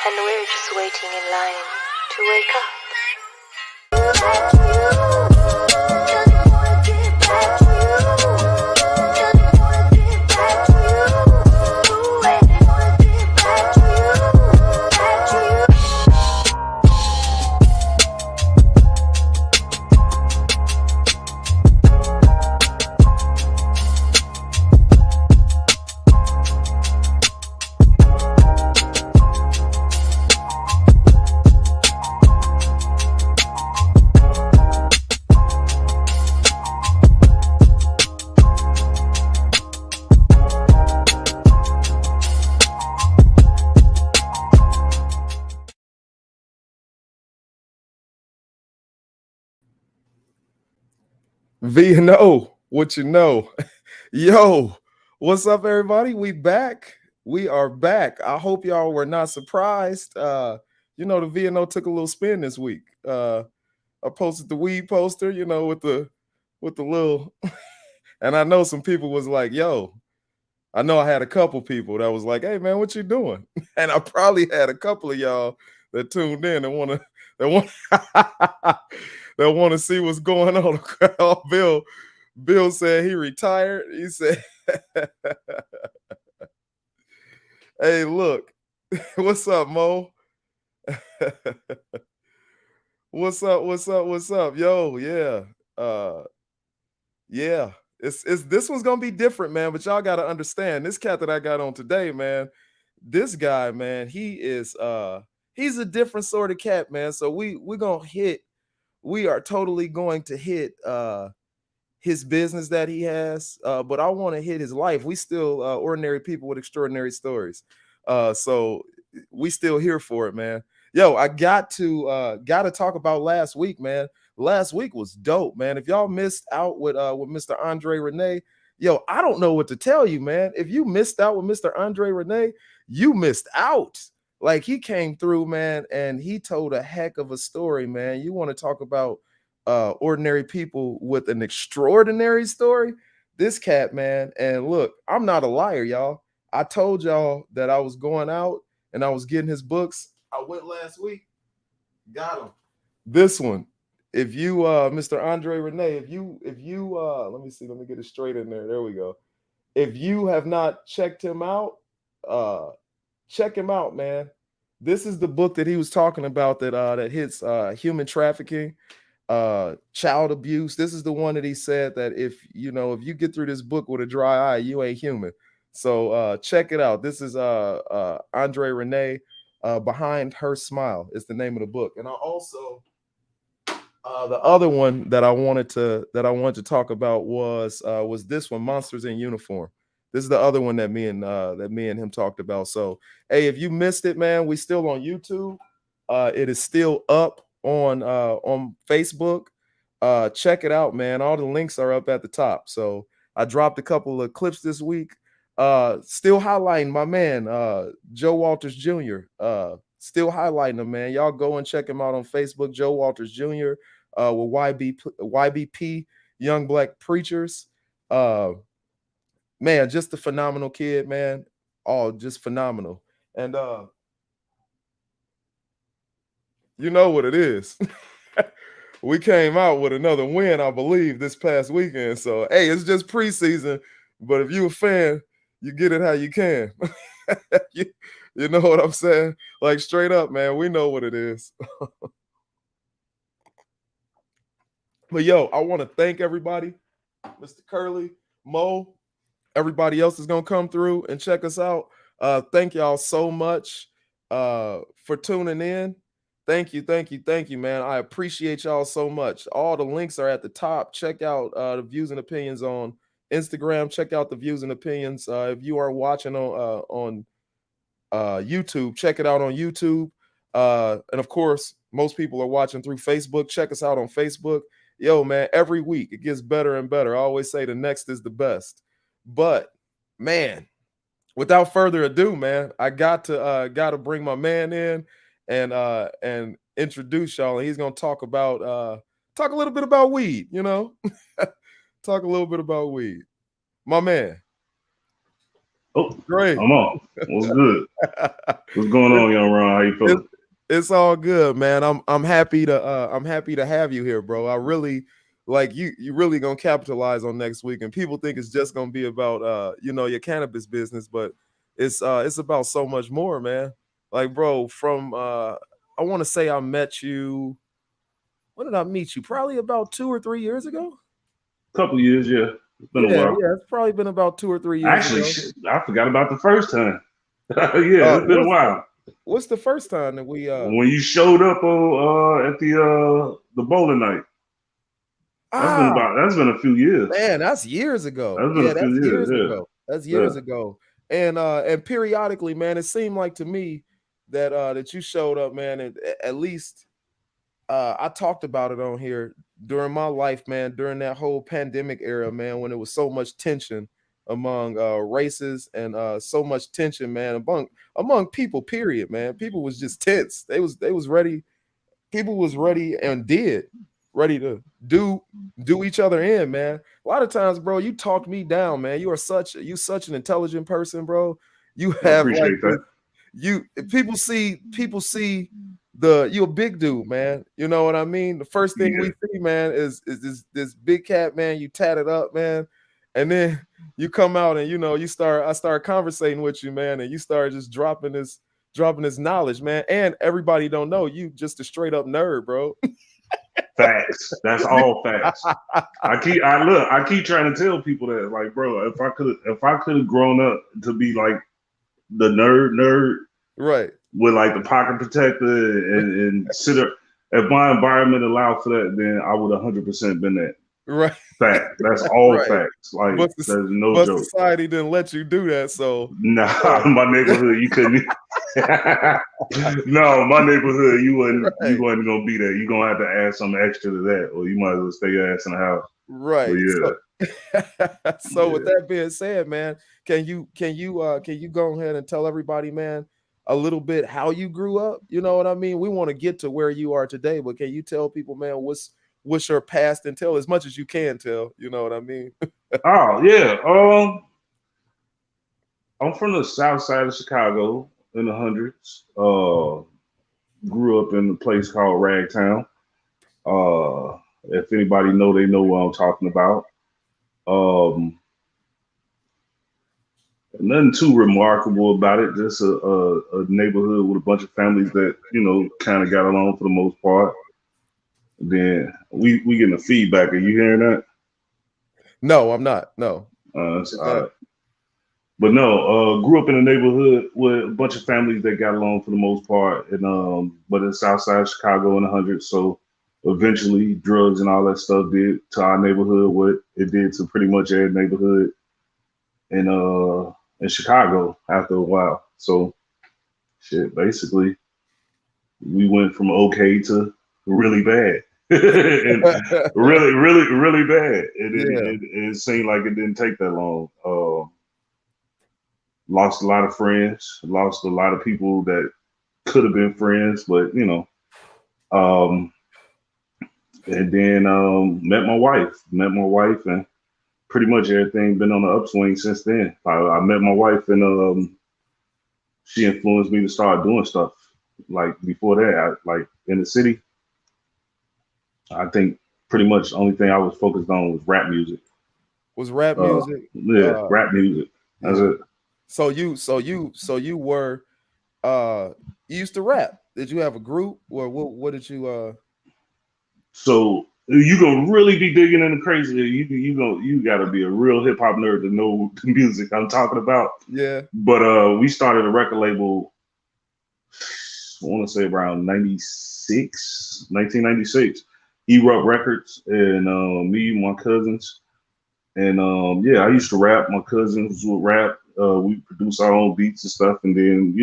and we're just waiting in line to wake up. V&O, what you know? Yo, what's up, everybody? We back. We are back. I hope y'all were not surprised. The V&O took a little spin this week. I posted the weed poster, with the little, and I know some people was like, "Yo," I know I had a couple people that was like, "Hey, man, what you doing?" And I probably had a couple of y'all that tuned in and want that want to see what's going on. Oh, Bill said he retired. He said, "Hey, look, what's up, Mo? What's up? What's up? What's up? Yo, yeah, yeah. It's this one's gonna be different, man. But y'all gotta understand this cat that I got on today, man. This guy, man, he's a different sort of cat, man. So we are totally going to hit his business that he has, but I want to hit his life. We still ordinary people with extraordinary stories, so we still here for it, man. Yo, I got to talk about last week, man. Last week was dope, man. If y'all missed out with Mr. Andre Renee, yo, I don't know what to tell you, man. If you missed out with Mr. Andre Renee, you missed out. Like, he came through, man, and he told a heck of a story, man. You want to talk about ordinary people with an extraordinary story? This cat, man. And look, I'm not a liar, y'all. I told y'all that I was going out and I was getting his books. I went last week, got him. This one. If you Mr. Andre Renee, if you let me see, let me get it straight in there. There we go. If you have not checked him out, check him out, man. This is the book that he was talking about that hits human trafficking, child abuse. This is the one that he said that if you get through this book with a dry eye, you ain't human. So check it out. This is Andre Renee, Behind Her Smile is the name of the book. And I also the other one that I wanted to talk about was this one, Monsters in Uniform. This is the other one that me and him talked about. So hey, if you missed it, man, we still on YouTube. It is still up on Facebook. Check it out, man. All the links are up at the top. So I dropped a couple of clips this week. Still highlighting my man, Joe Walters Jr. Still highlighting him, man. Y'all go and check him out on Facebook, Joe Walters Jr. With YBP, Young Black Preachers. Man, just a phenomenal kid, man. Oh, just phenomenal. And you know what it is. We came out with another win, I believe, this past weekend. So hey, it's just preseason, but if you a fan, you get it how you can. you know what I'm saying? Like, straight up, man, we know what it is. But yo, I want to thank everybody, Mr. Curley, Mo, everybody else is gonna come through and check us out. Thank y'all so much for tuning in. Thank you, man. I appreciate y'all so much. All the links are at the top. Check out the Views and Opinions on Instagram. Check out the Views and Opinions. If you are watching on YouTube, check it out on YouTube. And of course, most people are watching through Facebook. Check us out on Facebook. Yo, man, every week it gets better and better. I always say the next is the best. But man, without further ado, man, I got to bring my man in and introduce y'all. And he's gonna talk a little bit about weed, talk a little bit about weed. My man. Oh, Great. I'm on. What's good? What's going on, young Ron? How you feeling? It's all good, man. I'm happy to have you here, bro. I really like you really gonna capitalize on next week, and people think it's just gonna be about your cannabis business, but it's about so much more, man. Like, bro, from I want to say I met you. When did I meet you? Probably about 2 or 3 years ago. Couple years, yeah. It's been a while. Yeah, it's probably been about 2 or 3 years Actually, ago. I forgot about the first time. Yeah, it's been a while. What's the first time that we when you showed up at the bowling night? That's been a few years. Man, that's years ago. That's been a few years. Ago. That's years ago. And periodically, man, it seemed like to me that that you showed up, man, and at least I talked about it on here during my life, man, during that whole pandemic era, man, when there was so much tension among races and so much tension, man, among people, period, man. People was just tense. They was ready. People was ready and ready to do each other in, man. A lot of times, bro, you talked me down, man. You such an intelligent person, bro. You have like this, people see you're a big dude, man. You know what I mean? The first thing we see, man, is this big cat, man. You tatted up, man, and then you come out and I start conversating with you, man, and you start just dropping this knowledge, man. And everybody don't know you just a straight up nerd, bro. Facts. That's all facts. I keep trying to tell people that, like, bro, if I could have grown up to be like the nerd, right, with like the pocket protector and if my environment allowed for that, then I would 100% been that. Right. Fact. That's all facts. Like, there's no joke. Society didn't let you do that, so my neighborhood, you couldn't. No, my neighborhood, you wasn't gonna be there. You gonna have to add something extra to that, or you might as well stay your ass in the house. Right. So with that being said, man, can you go ahead and tell everybody, man, a little bit how you grew up? You know what I mean? We want to get to where you are today, but can you tell people, man, what's your past and tell as much as you can tell? You know what I mean? Oh yeah. I'm from the south side of Chicago in the hundreds. Grew up in a place called Ragtown. If anybody know, they know what I'm talking about. Nothing too remarkable about it. Just a neighborhood with a bunch of families that kind of got along for the most part. Then we getting the feedback. Are you hearing that? No, I'm not. No. But no, grew up in a neighborhood with a bunch of families that got along for the most part, and but in South Side Chicago in the hundreds. So eventually, drugs and all that stuff did to our neighborhood what it did to pretty much every neighborhood in Chicago after a while. So shit, basically, we went from okay to really bad. And really bad. It seemed like it didn't take that long. Lost a lot of friends, lost a lot of people that could have been friends, but and then met my wife, and pretty much everything been on the upswing since then. I met my wife, and she influenced me to start doing stuff. Like before that, like in the city, I think pretty much the only thing I was focused on was rap music. Rap music? Rap music. That's it. So you were you used to rap. Did you have a group, or what did you So you gonna really be digging into crazy. You gotta be a real hip hop nerd to know the music I'm talking about. Yeah. But we started a record label, I want to say around 1996, Erupt Records, and me and my cousins. And I used to rap. My cousins would rap. We produced our own beats and stuff, and then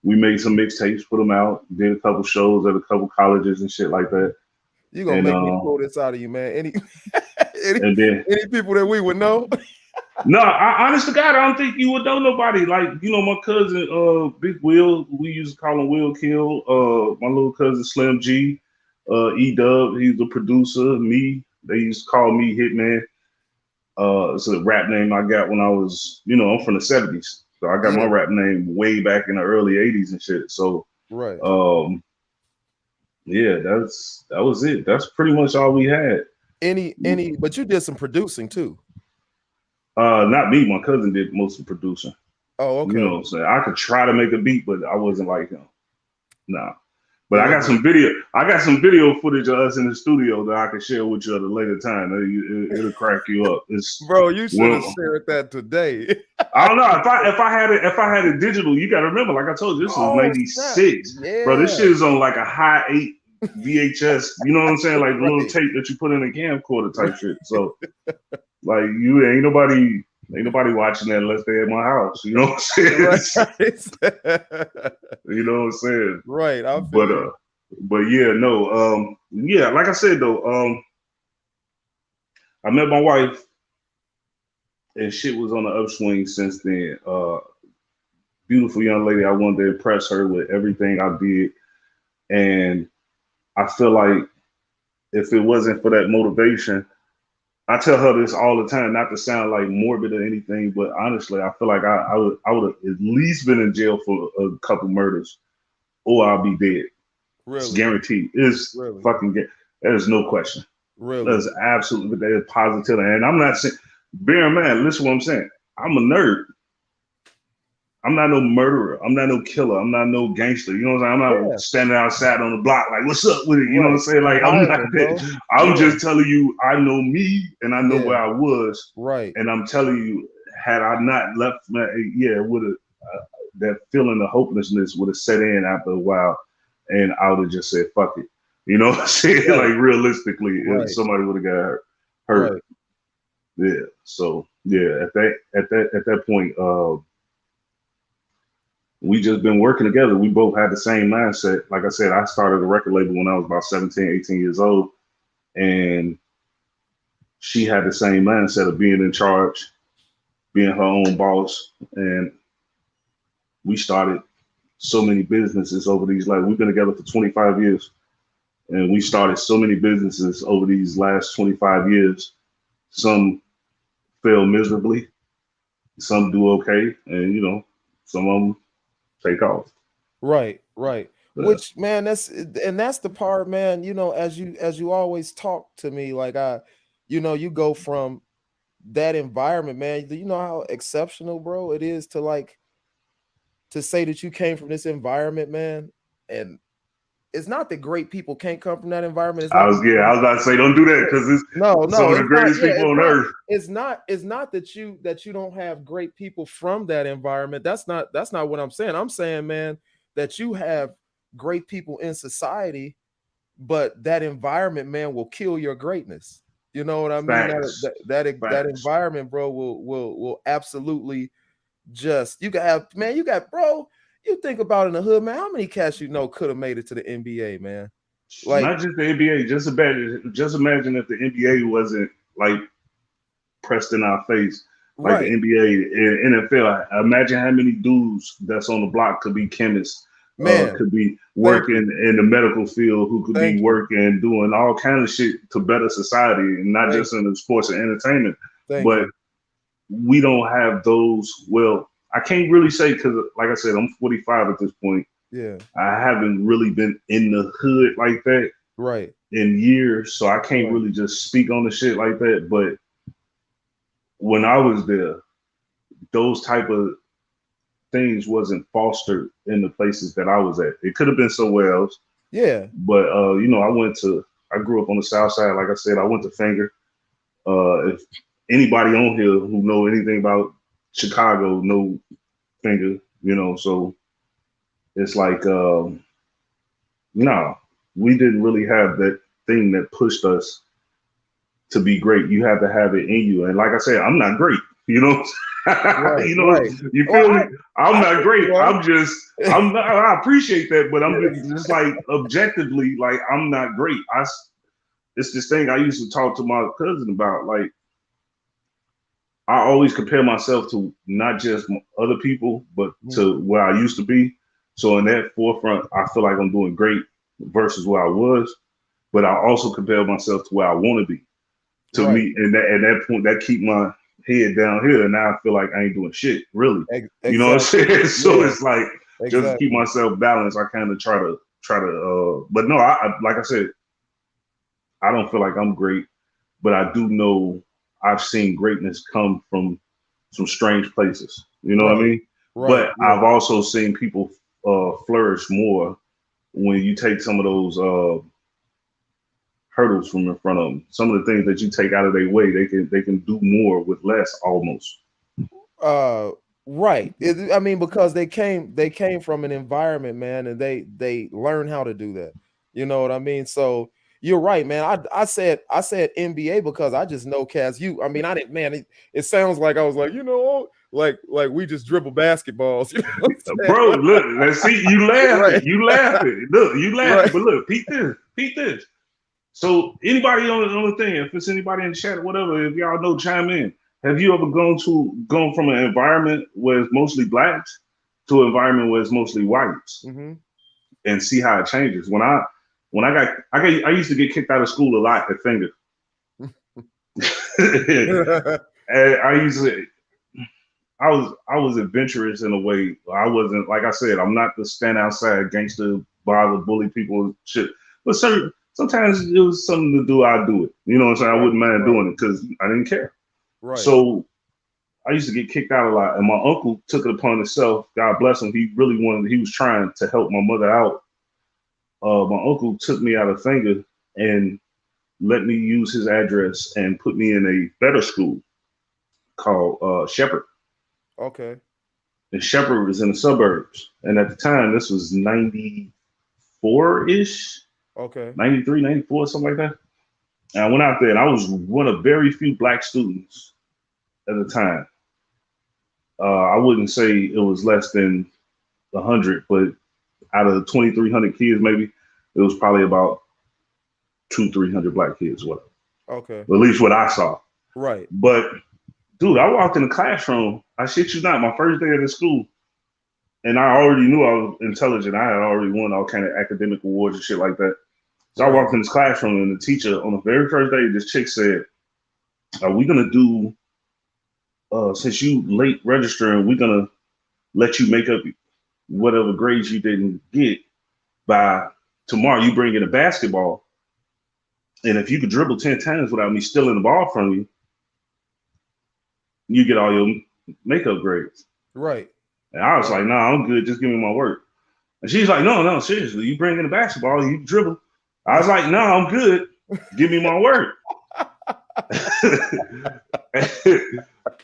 we made some mixtapes, put them out, did a couple shows at a couple colleges and shit like that. You gonna make me pull this out of you, man? Any people that we would know? No, honest to God, I don't think you would know nobody. Like my cousin, Big Will, we used to call him Will Kill. My little cousin Slim G, E Dub, he's a producer. Me, they used to call me Hitman. It's a rap name I got when I was, I'm from the 70s. So I got my rap name way back in the early 80s and shit. So right. Yeah, that was it. That's pretty much all we had. But you did some producing too. Not me, my cousin did most of the producing. Oh, okay. You know what I'm saying? I could try to make a beat, but I wasn't like him. Nah. But Yeah, I got some video. I got some video footage of us in the studio that I can share with you at a later time. It'll crack you up. Bro, you should have shared that today. I don't know if I had it digital. You got to remember, like I told you, this is '96, bro. This shit is on like a high 8 VHS. You know what I'm saying? Like the little tape that you put in a camcorder type shit. So, like, ain't nobody watching that unless they at my house. You know what I'm saying? You know what I'm saying? Right. But yeah, no. Yeah, like I said though, I met my wife, and shit was on the upswing since then. Beautiful young lady. I wanted to impress her with everything I did, and I feel like if it wasn't for that motivation, I tell her this all the time, not to sound like morbid or anything, but honestly, I feel like I would have at least been in jail for a couple murders, or I'll be dead. Really? It's guaranteed. It's fucking. There's no question. Really? There's absolutely there's positive, and I'm not saying. Bear in mind, listen to what I'm saying. I'm a nerd. I'm not no murderer. I'm not no killer. I'm not no gangster. You know what I'm saying? I'm not standing outside on the block like, what's up with it? You know what I'm saying? Like, I'm not that. I'm just telling you, I know me and I know where I was. Right. And I'm telling you, had I not left, would have that feeling of hopelessness would have set in after a while, and I would have just said, fuck it. You know what I'm saying? Like, realistically, if somebody would have got hurt. Right. Yeah. So yeah, at that point, we just been working together. We both had the same mindset. Like I said, I started a record label when I was about 17, 18 years old. And she had the same mindset of being in charge, being her own boss. And we started so many businesses over these, like, we've been together for 25 years. And we started so many businesses over these last 25 years. Some fail miserably, some do okay, and some of them take off. Right. Which, man, that's the part, man, as you always talk to me, like you go from that environment, man. Do you know how exceptional, bro, it is to say that you came from this environment, man? And it's not that great people can't come from that environment. I was about to say, don't do that, because it's some of the greatest people on earth. It's not that you don't have great people from that environment. That's not what I'm saying. I'm saying, man, that you have great people in society, but that environment, man, will kill your greatness. You know what I mean? That environment, bro, will absolutely just, you got, bro. You think about in the hood, man, how many cats could have made it to the NBA, man? Like, not just the NBA, just imagine if the NBA wasn't like pressed in our face like the NBA and NFL. Imagine how many dudes that's on the block could be chemists, could be working in the medical field, who could be working, doing all kind of shit to better society, and not just in the sports and entertainment. But we don't have those. Well, I can't really say, because, like I said, I'm 45 at this point. Yeah, I haven't really been in the hood like that, in years, so I can't really just speak on the shit like that. But when I was there, those type of things wasn't fostered in the places that I was at. It could have been somewhere else. Yeah, but I grew up on the South Side. Like I said, I went to Finger. If anybody on here who know anything about Chicago know Finger, so it's like, we didn't really have that thing that pushed us to be great. You have to have it in you. And like I said, I'm not great, you feel me? I'm not great. I appreciate that, but I'm just like, objectively, like, I'm not great. It's this thing I used to talk to my cousin about, like, I always compare myself to not just other people, but to where I used to be. So in that forefront, I feel like I'm doing great versus where I was, but I also compare myself to where I want to be. to Right. me, and at that point, that keep my head down here, and now I feel like I ain't doing shit, really. Exactly. You know what I'm saying? So Yeah. it's like just to keep Exactly. myself balanced, I kind of try to. But no, I like I said, I don't feel like I'm great, but I do know I've seen greatness come from some strange places. You know what I Right. mean? Right. But Yeah. I've also seen people flourish more when you take some of those hurdles from in front of them. Some of the things that you take out of their way, they can do more with less, almost. Right. I mean, because they came from an environment, man, and they learn how to do that. You know what I mean? So you're right, man. I said NBA because I just know Kaz. I mean, I didn't, man. It sounds like I was like, like we just dribble basketballs. You know what I'm saying? Bro, look, let's see, you laughing, Right. you laughing. Look, you laughing, Right. but look, peep this. So anybody on the thing, if it's anybody in the chat or whatever, if y'all know, chime in. Have you ever gone from an environment where it's mostly blacks to an environment where it's mostly whites, and see how it changes? I used to get kicked out of school a lot at Finger. And I was adventurous in a way. I wasn't, like I said, I'm not the stand outside gangster, bother, bully people, shit. But sometimes it was something to do, I'd do it. You know what I'm saying? I wouldn't mind doing it because I didn't care. Right. So I used to get kicked out a lot. And my uncle took it upon himself. God bless him. He was trying to help my mother out. My uncle took me out of Finger and let me use his address and put me in a better school called Shepherd. Okay. And Shepherd was in the suburbs. And at the time, this was 94-ish, Okay. 93, 94, something like that. And I went out there and I was one of very few black students at the time. I wouldn't say it was less than 100, but out of the 2,300 kids, maybe, it was probably about 200-300 black kids, whatever. Okay. At least what I saw. Right. But dude, I walked in the classroom. I shit you not, my first day at the school, and I already knew I was intelligent. I had already won all kind of academic awards and shit like that. So I walked in this classroom, and the teacher on the very first day, this chick said, "Are we gonna do? Since you late registering, we're gonna let you make up whatever grades you didn't get by tomorrow. You bring in a basketball, and if you could dribble 10 times without me stealing the ball from you, you get all your makeup grades." Right. And I was like, "Nah, I'm good. Just give me my work." And she's like, "No, seriously. You bring in a basketball, you dribble." I was like, "No, I'm good. Give me my work."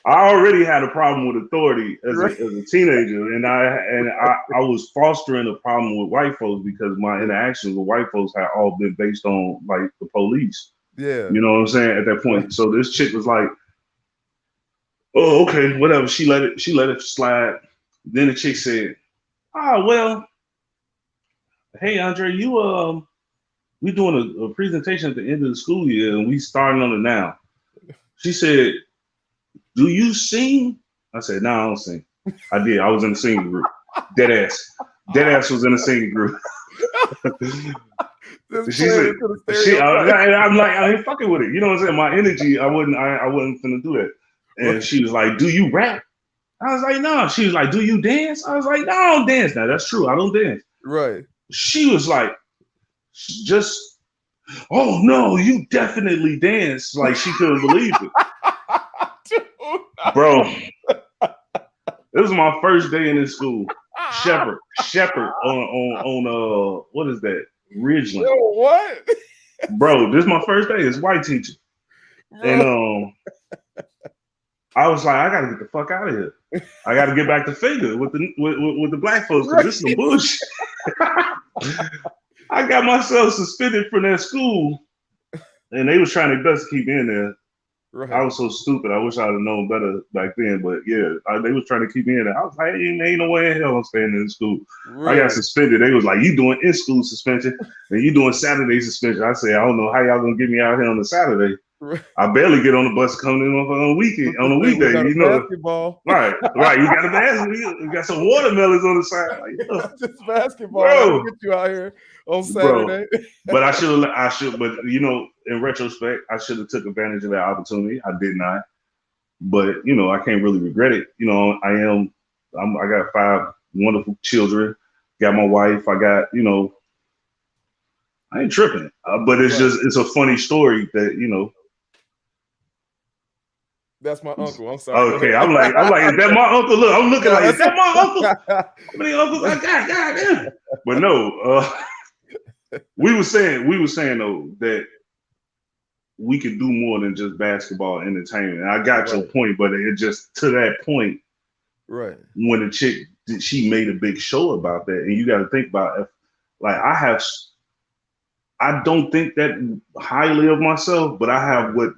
I already had a problem with authority as a teenager, and I was fostering a problem with white folks because my interactions with white folks had all been based on like the police. Yeah. You know what I'm saying? At that point, so this chick was like, "Oh, okay, whatever." She let it slide. Then the chick said, "Ah, well, hey Andre, we doing a presentation at the end of the school year, and we starting on it now." She said, "Do you sing?" I said, "No, I don't sing." I did. I was in the singing group. Deadass was in the singing group. She said, I'm like, I ain't fucking with it. You know what I'm saying? My energy, I wasn't finna do that. And she was like, "Do you rap?" I was like, "No." She was like, "Do you dance?" I was like, "No, I don't dance." Now that's true. I don't dance. Right. She was like, "Oh no, you definitely dance." Like she couldn't believe it. Bro, this was my first day in this school. Shepherd on what is that? Ridgeland. Yo, what? Bro, this is my first day. It's white teacher. And I was like, I gotta get the fuck out of here. I gotta get back to Finger with the black folks because this is some bullshit. I got myself suspended from that school, and they was trying their best to keep me in there. Right. I was so stupid. I wish I'd have known better back then. But yeah, they was trying to keep me in there. I was like, ain't no way in hell I'm staying in school. Right. I got suspended. They was like, "You doing in-school suspension and you doing Saturday suspension." I said, "I don't know how y'all gonna get me out here on a Saturday." Right. I barely get on the bus coming in on a weekend, on a We weekday. got a You know, basketball. right. You got a basket. You got some watermelons on the side, like, Just basketball. I bro, can get you out here on bro. Saturday. But but you know, in retrospect, I should have took advantage of that opportunity. I did not. But you know, I can't really regret it. You know, I got 5 wonderful children. Got my wife. I got, you know, I ain't tripping. But it's Right. it's a funny story that, you know. That's my uncle. I'm sorry. Okay, I'm like, is that my uncle? Look, I'm looking No, like, is that my uncle? that's How many uncles I got? God damn. But no, we were saying though that we could do more than just basketball entertainment. And I got your right. point, but it just to that point Right. when the chick she made a big show about that, and you got to think about it. Like I don't think that highly of myself, but I have what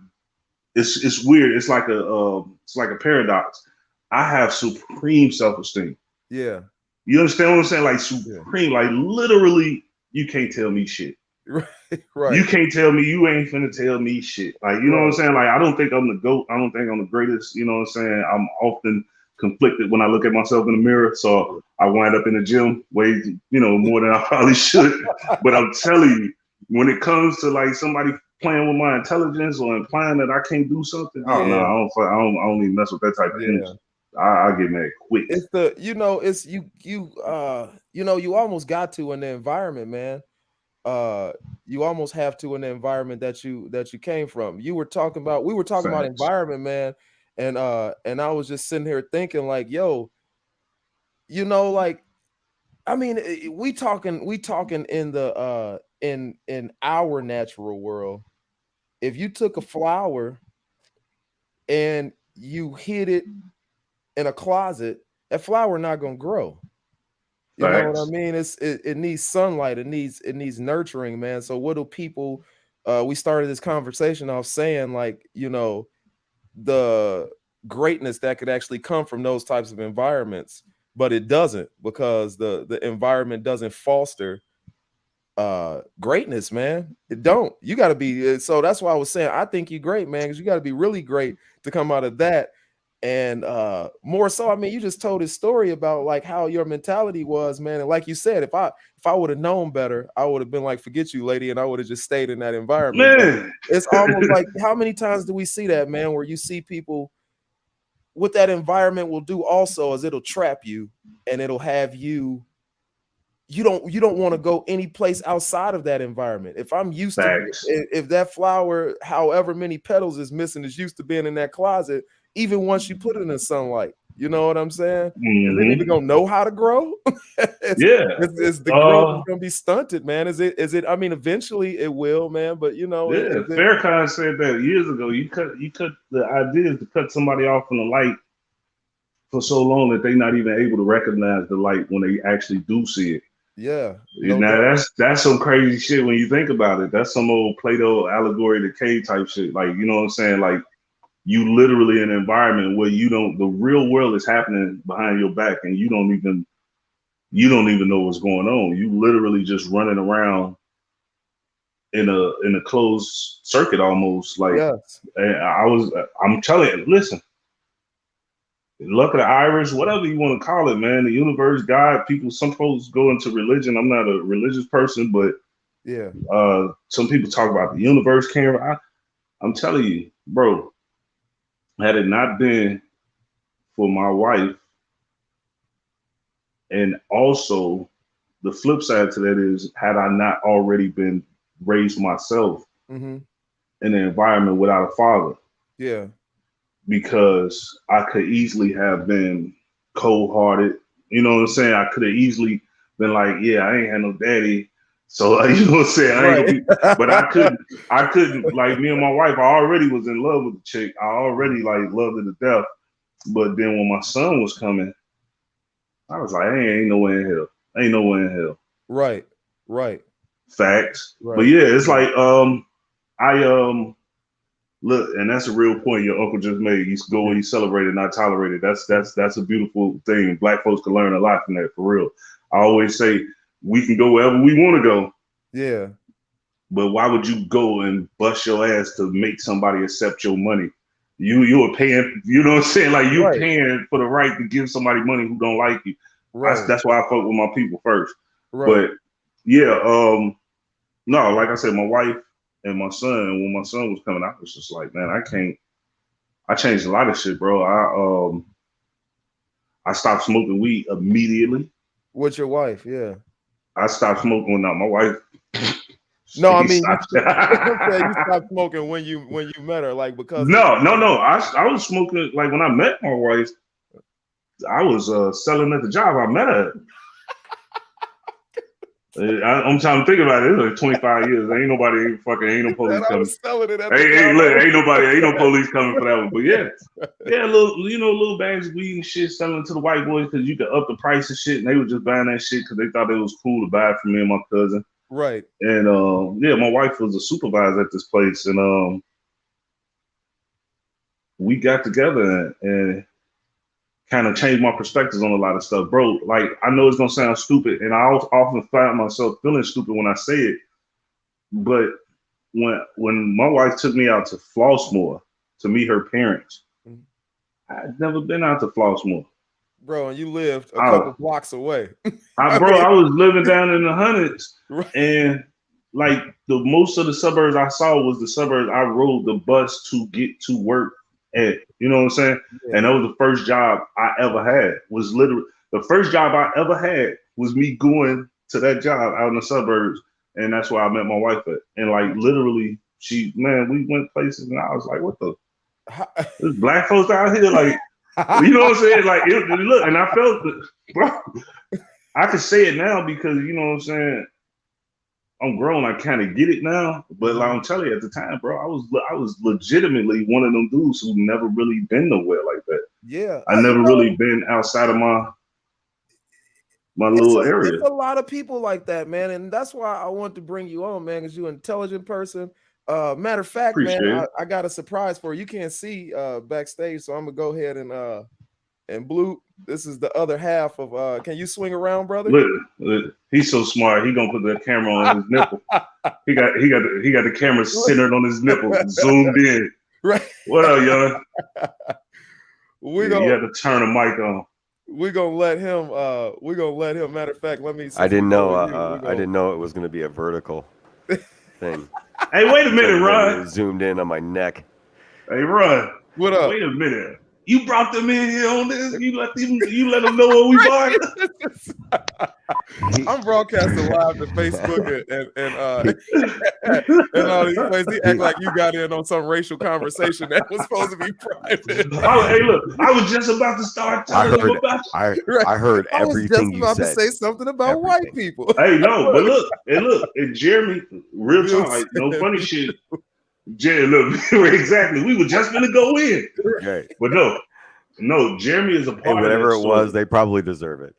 it's weird. It's like a paradox. I have supreme self-esteem. Yeah. You understand what I'm saying? Like supreme, like literally, you can't tell me shit. Right. Right. You can't tell me, you ain't finna tell me shit. Like, you know what I'm saying? Like, I don't think I'm the GOAT. I don't think I'm the greatest. You know what I'm saying? I'm often conflicted when I look at myself in the mirror. So I wind up in the gym way, you know, more than I probably should. But I'm telling you, when it comes to like somebody playing with my intelligence or implying that I can't do something, oh no, I don't even mess with that type of energy. I get mad quick. It's the, you know, it's you know, you almost got to in the environment, man. You almost have to in the environment that you came from. We were talking about Facts. environment, man. And I was just sitting here thinking like, yo, you know, like, I mean, we talking in the in our natural world. If you took a flower and you hid it in a closet, that flower not gonna grow. You know what I Facts. mean? It needs sunlight. It needs nurturing, man. So what do people? We started this conversation off saying like, you know, the greatness that could actually come from those types of environments, but it doesn't, because the environment doesn't foster greatness, man. It don't. You got to be. So that's why I was saying I think you're great, man, because you got to be really great to come out of that. And more so, I mean, you just told this story about like how your mentality was, man. And like you said, if I would have known better, I would have been like, forget you, lady, and I would have just stayed in that environment. But Man. it's almost like, how many times do we see that, man, where you see people what that environment will do also is it'll trap you, and it'll have you don't want to go any place outside of that environment. If I'm used Facts. to, if that flower, however many petals is missing, is used to being in that closet, even once you put it in the sunlight, you know what I'm saying? Is it even gonna know how to grow? Is the growth gonna be stunted, man? Is it? I mean, eventually it will, man. But you know, Farrakhan said that years ago. You cut the idea is to cut somebody off from the light for so long that they're not even able to recognize the light when they actually do see it. Yeah. Now that's some crazy shit when you think about it. That's some old Plato allegory to cave type shit. Like, you know what I'm saying? Like, you literally in an environment where the real world is happening behind your back, and you don't even know what's going on. You literally just running around in a closed circuit almost. Like, yes. I'm telling you, listen, luck of the Irish, whatever you want to call it, man, the universe, God, people, some folks go into religion. I'm not a religious person, but yeah, some people talk about the universe I'm telling you, bro, had it not been for my wife, and also the flip side to that is, had I not already been raised myself in an environment without a father. Yeah. Because I could easily have been cold-hearted. You know what I'm saying? I could have easily been like, yeah, I ain't had no daddy. So, you know what I'm saying? I ain't gonna be, but I couldn't, like, me and my wife, I already was in love with the chick. I already like loved her to death. But then when my son was coming, I was like, hey, ain't no way in hell. Ain't no way in hell. Right. Facts. Right. But yeah, it's like, look, and that's a real point your uncle just made. You go where you celebrate it, not tolerate it. That's a beautiful thing. Black folks can learn a lot from that, for real. I always say we can go wherever we want to go. Yeah. But why would you go and bust your ass to make somebody accept your money? You are paying, you know what I'm saying? Like you paying for the right to give somebody money who don't like you. Right. That's why I fuck with my people first. Right. But yeah, no, like I said, my wife and my son, when my son was coming, I was just like, man, I changed a lot of shit, bro. I stopped smoking weed immediately. With your wife, yeah. I stopped smoking without my wife. No, I mean, you stopped smoking when you met her, like because no. I was smoking like when I met my wife. I was selling at the job I met her. I'm trying to think about it. It's like 25 years. Ain't no police coming. Ain't no police coming for that one. But yeah, little bags of weed and shit selling to the white boys because you could up the price of shit, and they were just buying that shit because they thought it was cool to buy it from me and my cousin. Right. And my wife was a supervisor at this place, and we got together and kind of changed my perspectives on a lot of stuff, bro. Like, I know it's gonna sound stupid, and I often find myself feeling stupid when I say it, but when my wife took me out to Flossmoor to meet her parents, I'd never been out to Flossmoor. Bro, and you lived a couple blocks away. I was living down in the hundreds, and like the most of the suburbs I saw was the suburbs I rode the bus to get to work at. You know what I'm saying? Yeah. And that was the first job I ever had. Was literally the first job I ever had was me going to that job out in the suburbs, and that's where I met my wife at. And like literally, we went places, and I was like, "What the? There's black folks out here, like." You know what I'm saying? Like, look, and I felt, bro, I can say it now because, you know what I'm saying, I'm grown, I kind of get it now, but like I'm telling you, at the time, bro, I was legitimately one of them dudes who never really been nowhere like that. Yeah. I never really been outside of my little area. It's a lot of people like that, man, and that's why I want to bring you on, man, because you're an intelligent person. Matter of fact, man, I got a surprise for you. You can't see backstage, so I'm gonna go ahead and Blue. This is the other half of. Can you swing around, brother? Look, he's so smart. He gonna put the camera on his nipple. He got the camera centered on his nipple, zoomed in. Right. What up, young? You have to turn the mic on. We're gonna let him. Matter of fact, let me. I didn't know. I didn't know it was gonna be a vertical thing. Hey, wait a minute, Ron. Zoomed in on my neck. Hey, Ron. What up? Wait a minute. You brought them in here on this? You let them know what we bought? I'm broadcasting live to Facebook and all these places. He act like you got in on some racial conversation that was supposed to be private. Hey, look, I was just about to start telling them about you. I heard everything you said. I was just about to say something about white people. Hey, no, but look, and Jeremy, real talk, like, no funny shit. Jerry, look, exactly. We were just gonna go in, right. But no. Jeremy is a part of whatever that it story. was. They probably deserve it.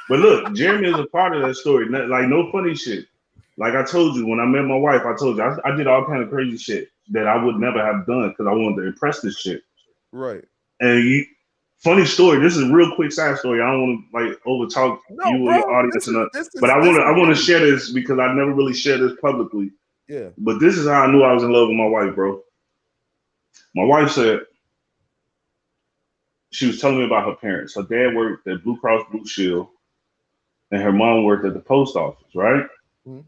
But look, Jeremy is a part of that story. Like, no funny shit. Like I told you, when I met my wife, I told you I did all kind of crazy shit that I would never have done because I wanted to impress this shit. Right. And funny story. This is a real quick side story. I don't want to like over talk you or your audience enough. But I want to share this because I never really shared this publicly. Yeah. But this is how I knew I was in love with my wife, bro. My wife said, she was telling me about her parents. Her dad worked at Blue Cross Blue Shield, and her mom worked at the post office, right? Mm-hmm.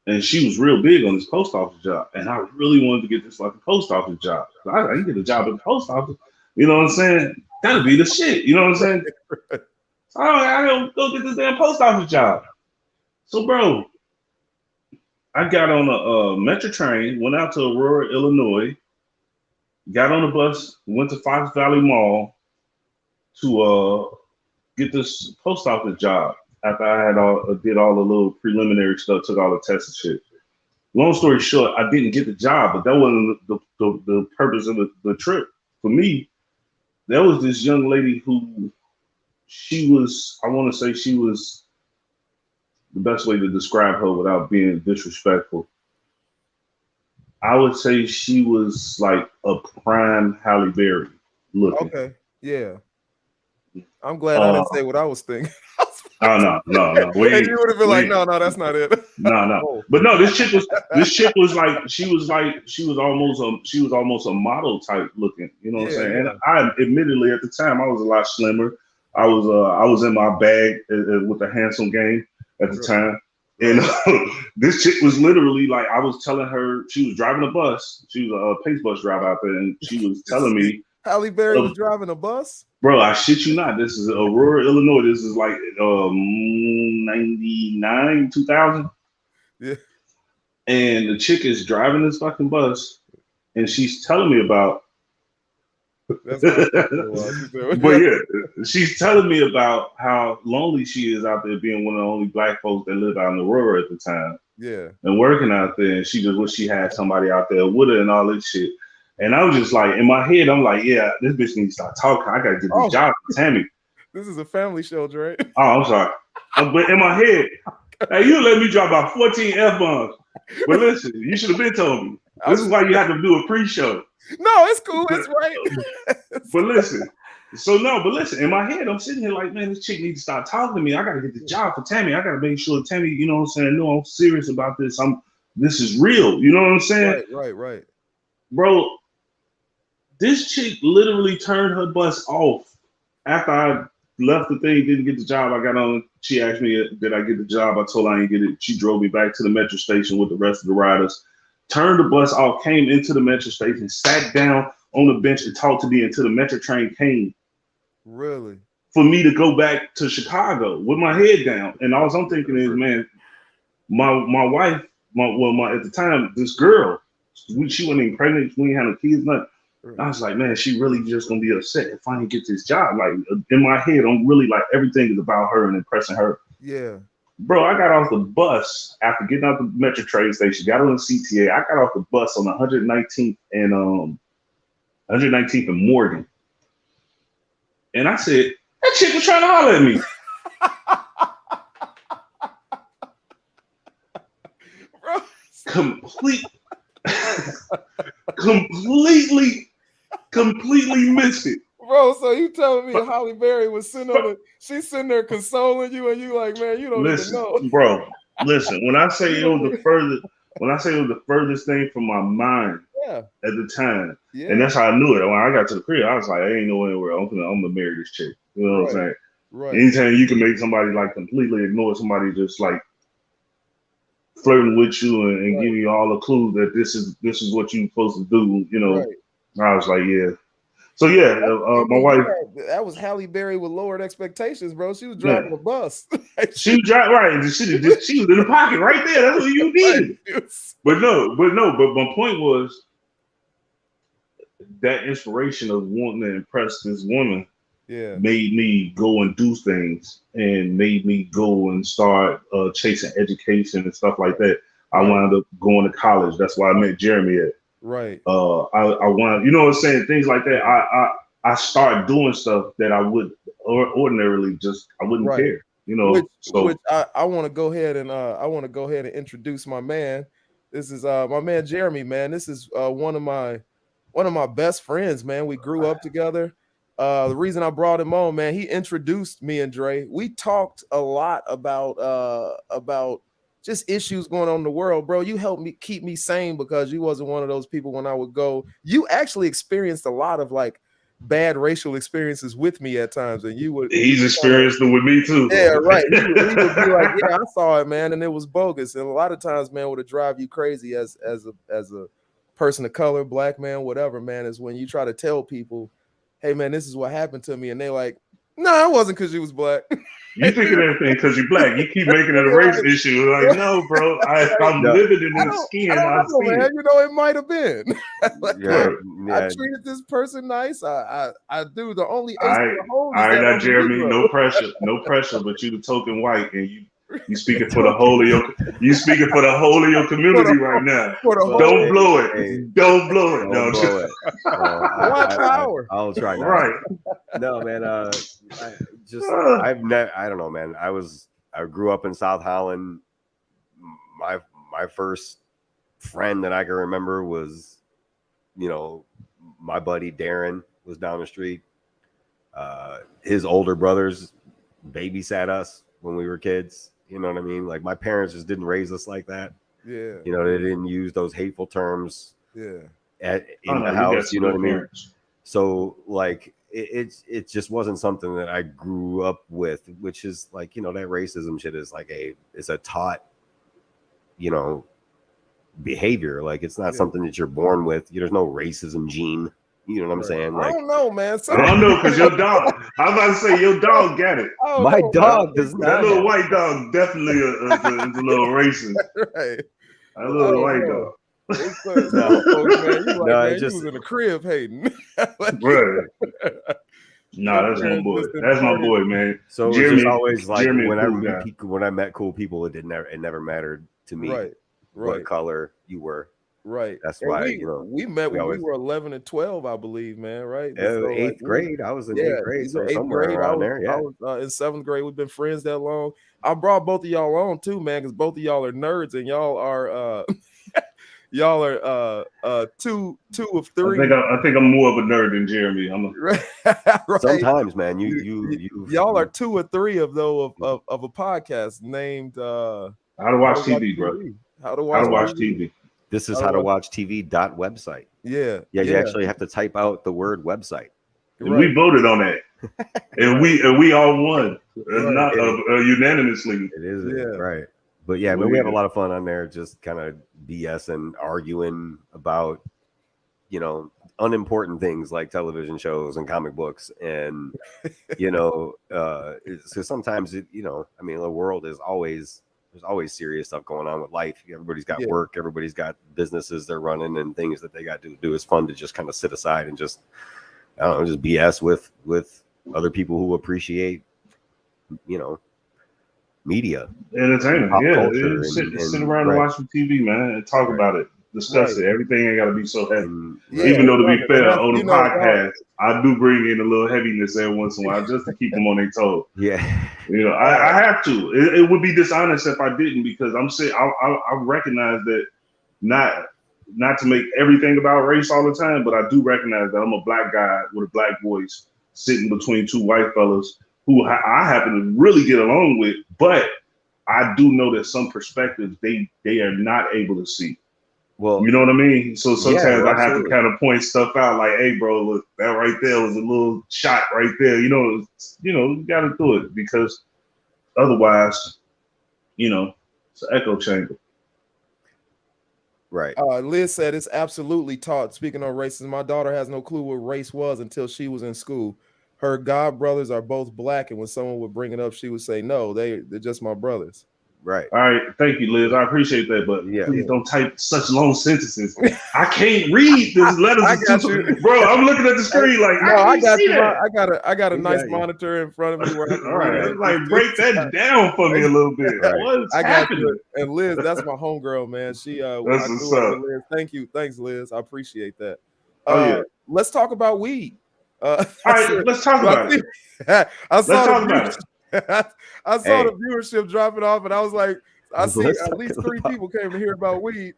And she was real big on this post office job. And I really wanted to get this like a post office job. I can get a job at the post office. You know what I'm saying? That'd be the shit. You know what I'm saying? So I don't go get this damn post office job. So, bro, I got on a metro train, went out to Aurora, Illinois, got on the bus, went to Fox Valley Mall to get this post office job after I had did all the little preliminary stuff, took all the tests and shit. Long story short, I didn't get the job, but that wasn't the purpose of the trip. For me, there was this young lady who she was the best way to describe her without being disrespectful. I would say she was like a prime Halle Berry looking. Okay, yeah. I'm glad I didn't say what I was thinking. Oh no. And you would have been like, no, that's not it. No. Oh. But no, this chick was like she was almost a model type looking. You know what I'm saying? Yeah. And I admittedly at the time I was a lot slimmer. I was in my bag with the handsome game at the time. And this chick was literally like, I was telling her, she was driving a bus. She was a Pace bus driver out there, and she was telling me. Halle Berry was driving a bus? Bro, I shit you not. This is Aurora, Illinois. This is like 99, 2000. Yeah. And the chick is driving this fucking bus, and she's telling me about. But yeah, she's telling me about how lonely she is out there being one of the only black folks that live out in Aurora at the time. Yeah. And working out there, and she just wish she had somebody out there with her and all this shit. And I was just like, in my head, I'm like, yeah, this bitch needs to start talking. I gotta get this job for Tammy. This is a family show, Dre. Oh, I'm sorry. But in my head, hey, you let me drop about 14 F-bombs. But listen, you should have been told me. This is why you have to do a pre-show. No, it's cool. It's right. But listen, in my head, I'm sitting here like, man, this chick needs to start talking to me. I got to get the job for Tammy. I got to make sure Tammy, you know what I'm saying? No, I'm serious about this. This is real. You know what I'm saying? Right. Bro, this chick literally turned her bus off after I left the thing, didn't get the job. I got on. She asked me, did I get the job? I told her I didn't get it. She drove me back to the metro station with the rest of the riders. Turned the bus off, came into the metro station, sat down on the bench and talked to me until the metro train came. Really? For me to go back to Chicago with my head down. And all I'm thinking is, man, my wife, at the time, this girl, she wasn't even pregnant, we didn't have no kids, nothing. I was like, man, she really just gonna be upset if I didn't get this job. Like in my head, I'm really like everything is about her and impressing her. Yeah. Bro, I got off the bus after getting out the metro train station, got on the CTA. I got off the bus on 119th and 119th and Morgan. And I said, that chick was trying to holler at me. Bro. completely missed it. Bro, so you telling me Halle Berry was she's sitting there consoling you, and you like, man, you don't even know. Bro, listen, when I say it was the furthest thing from my mind at the time, and that's how I knew it. When I got to the crib, I was like, I ain't no anywhere. I'm gonna marry this chick. You know what I'm saying? Right. Anytime you can make somebody like completely ignore somebody just like flirting with you and give you all the clues that this is what you're supposed to do, you know. I was like, yeah. So yeah, my wife. That was Halle Berry with lowered expectations, bro. She was driving a bus. She was driving right. She was in the pocket right there. That's what you needed. But my point was that inspiration of wanting to impress this woman made me go and do things and made me go and start chasing education and stuff like that. I wound up going to college. That's why I met Jeremy at. Right. I want, you know what I'm saying? Things like that. I start doing stuff that I would ordinarily I wouldn't care, you know. Which I want to go ahead and introduce my man. This is my man Jeremy, man. This is one of my best friends, man. We grew up together. The reason I brought him on, man, he introduced me and Dre. We talked a lot about just issues going on in the world, bro. You helped me keep me sane because you wasn't one of those people when I would go. You actually experienced a lot of like bad racial experiences with me at times, and you would. He's experienced it with me too. Yeah, right. He would be like, "Yeah, I saw it, man, and it was bogus." And a lot of times, man, would drive you crazy as a person of color, black man, whatever, man, is when you try to tell people, "Hey, man, this is what happened to me," and they like, "No, it wasn't because you was black." You think of everything because you're black. You keep making it a race issue. Like, no, bro, I'm living in this skin. I know, man. You know, it might have been. I treated this person nice. I do. The only all right, now, Jeremy, no pressure. But you the token white, and you speaking for the whole of your community right now. Don't blow it. Don't blow it. Don't blow it. Watch power. I'll try not. Right. No, man. I don't know, man. I grew up in South Holland. My first friend that I can remember was, you know, my buddy Darren was down the street. His older brothers babysat us when we were kids. You know what I mean? Like my parents just didn't raise us like that. Yeah. You know, they didn't use those hateful terms Yeah. in the house. You know what I mean? So like it just wasn't something that I grew up with, which is like, you know, that racism shit is like it's a taught, you know, behavior. Like it's not something that you're born with. There's no racism gene. You know what I'm saying? Like I don't know, man. I don't know, because your dog, I was about to say your dog got it. My dog does not. That little white dog definitely is a little racist. Right. That little white dog. You was in the crib hating. Right. No, that's my boy. That's my boy, man. So Jeremy, it's just always like Jeremy when I met cool people, it never mattered to me what color you were. Right. That's why we met when we were 11 and 12, I believe, man. Right. So, eighth grade. I was in eighth grade, so somewhere around there. Yeah. I was in seventh grade. We've been friends that long. I brought both of y'all on too, man, because both of y'all are nerds and y'all are y'all are two of three. I think I'm more of a nerd than Jeremy. Right. Sometimes, man, y'all are 2 or 3 of a podcast named How to Watch TV, bro. How to Watch TV. This is how to watch TV.website. Yeah. You actually have to type out the word website. And we voted on that. and we all won. Not unanimously. It is right. But yeah, we have a lot of fun on there, just kind of BS and arguing about, you know, unimportant things like television shows and comic books. And, you know, so sometimes, you know, I mean, the world is there's always serious stuff going on with life. Everybody's got work. Everybody's got businesses they're running and things that they got to do. It's fun to just kind of sit aside and just, I don't know, just BS with other people who appreciate, you know, media, entertainment. Yeah, sit around and watch some TV, man, and talk about it, discuss it. Everything ain't got to be so heavy. Even though, to be fair, on the podcast, I do bring in a little heaviness every once in a while just to keep them on their toes. Yeah, you know, I have to. It would be dishonest if I didn't, because I'm saying I recognize that not to make everything about race all the time, but I do recognize that I'm a black guy with a black voice sitting between 2 white fellas who I happen to really get along with, but I do know that some perspectives they are not able to see. Well, you know what I mean? So sometimes I have to kind of point stuff out, like, hey, bro, look, that right there was a little shot right there. You got to do it, because otherwise, you know, it's an echo chamber. Right. Liz said it's absolutely taught. Speaking of racism, my daughter has no clue what race was until she was in school. Her god brothers are both black, and when someone would bring it up, she would say, "No, they're just my brothers." Right. All right. Thank you, Liz. I appreciate that, but please don't type such long sentences. I can't read this letters. Bro, I'm looking at the screen like, no, I got you. I got a nice monitor in front of me. Where all right, like break that down for me a little bit. What's happening? You. And Liz, that's my homegirl, man. She that's what's up. Liz. Thank you. Thanks, Liz. I appreciate that. Let's talk about weed. All right, let's talk about it. I saw the viewership dropping off, and I was like, I see at least 3 people came to hear about weed.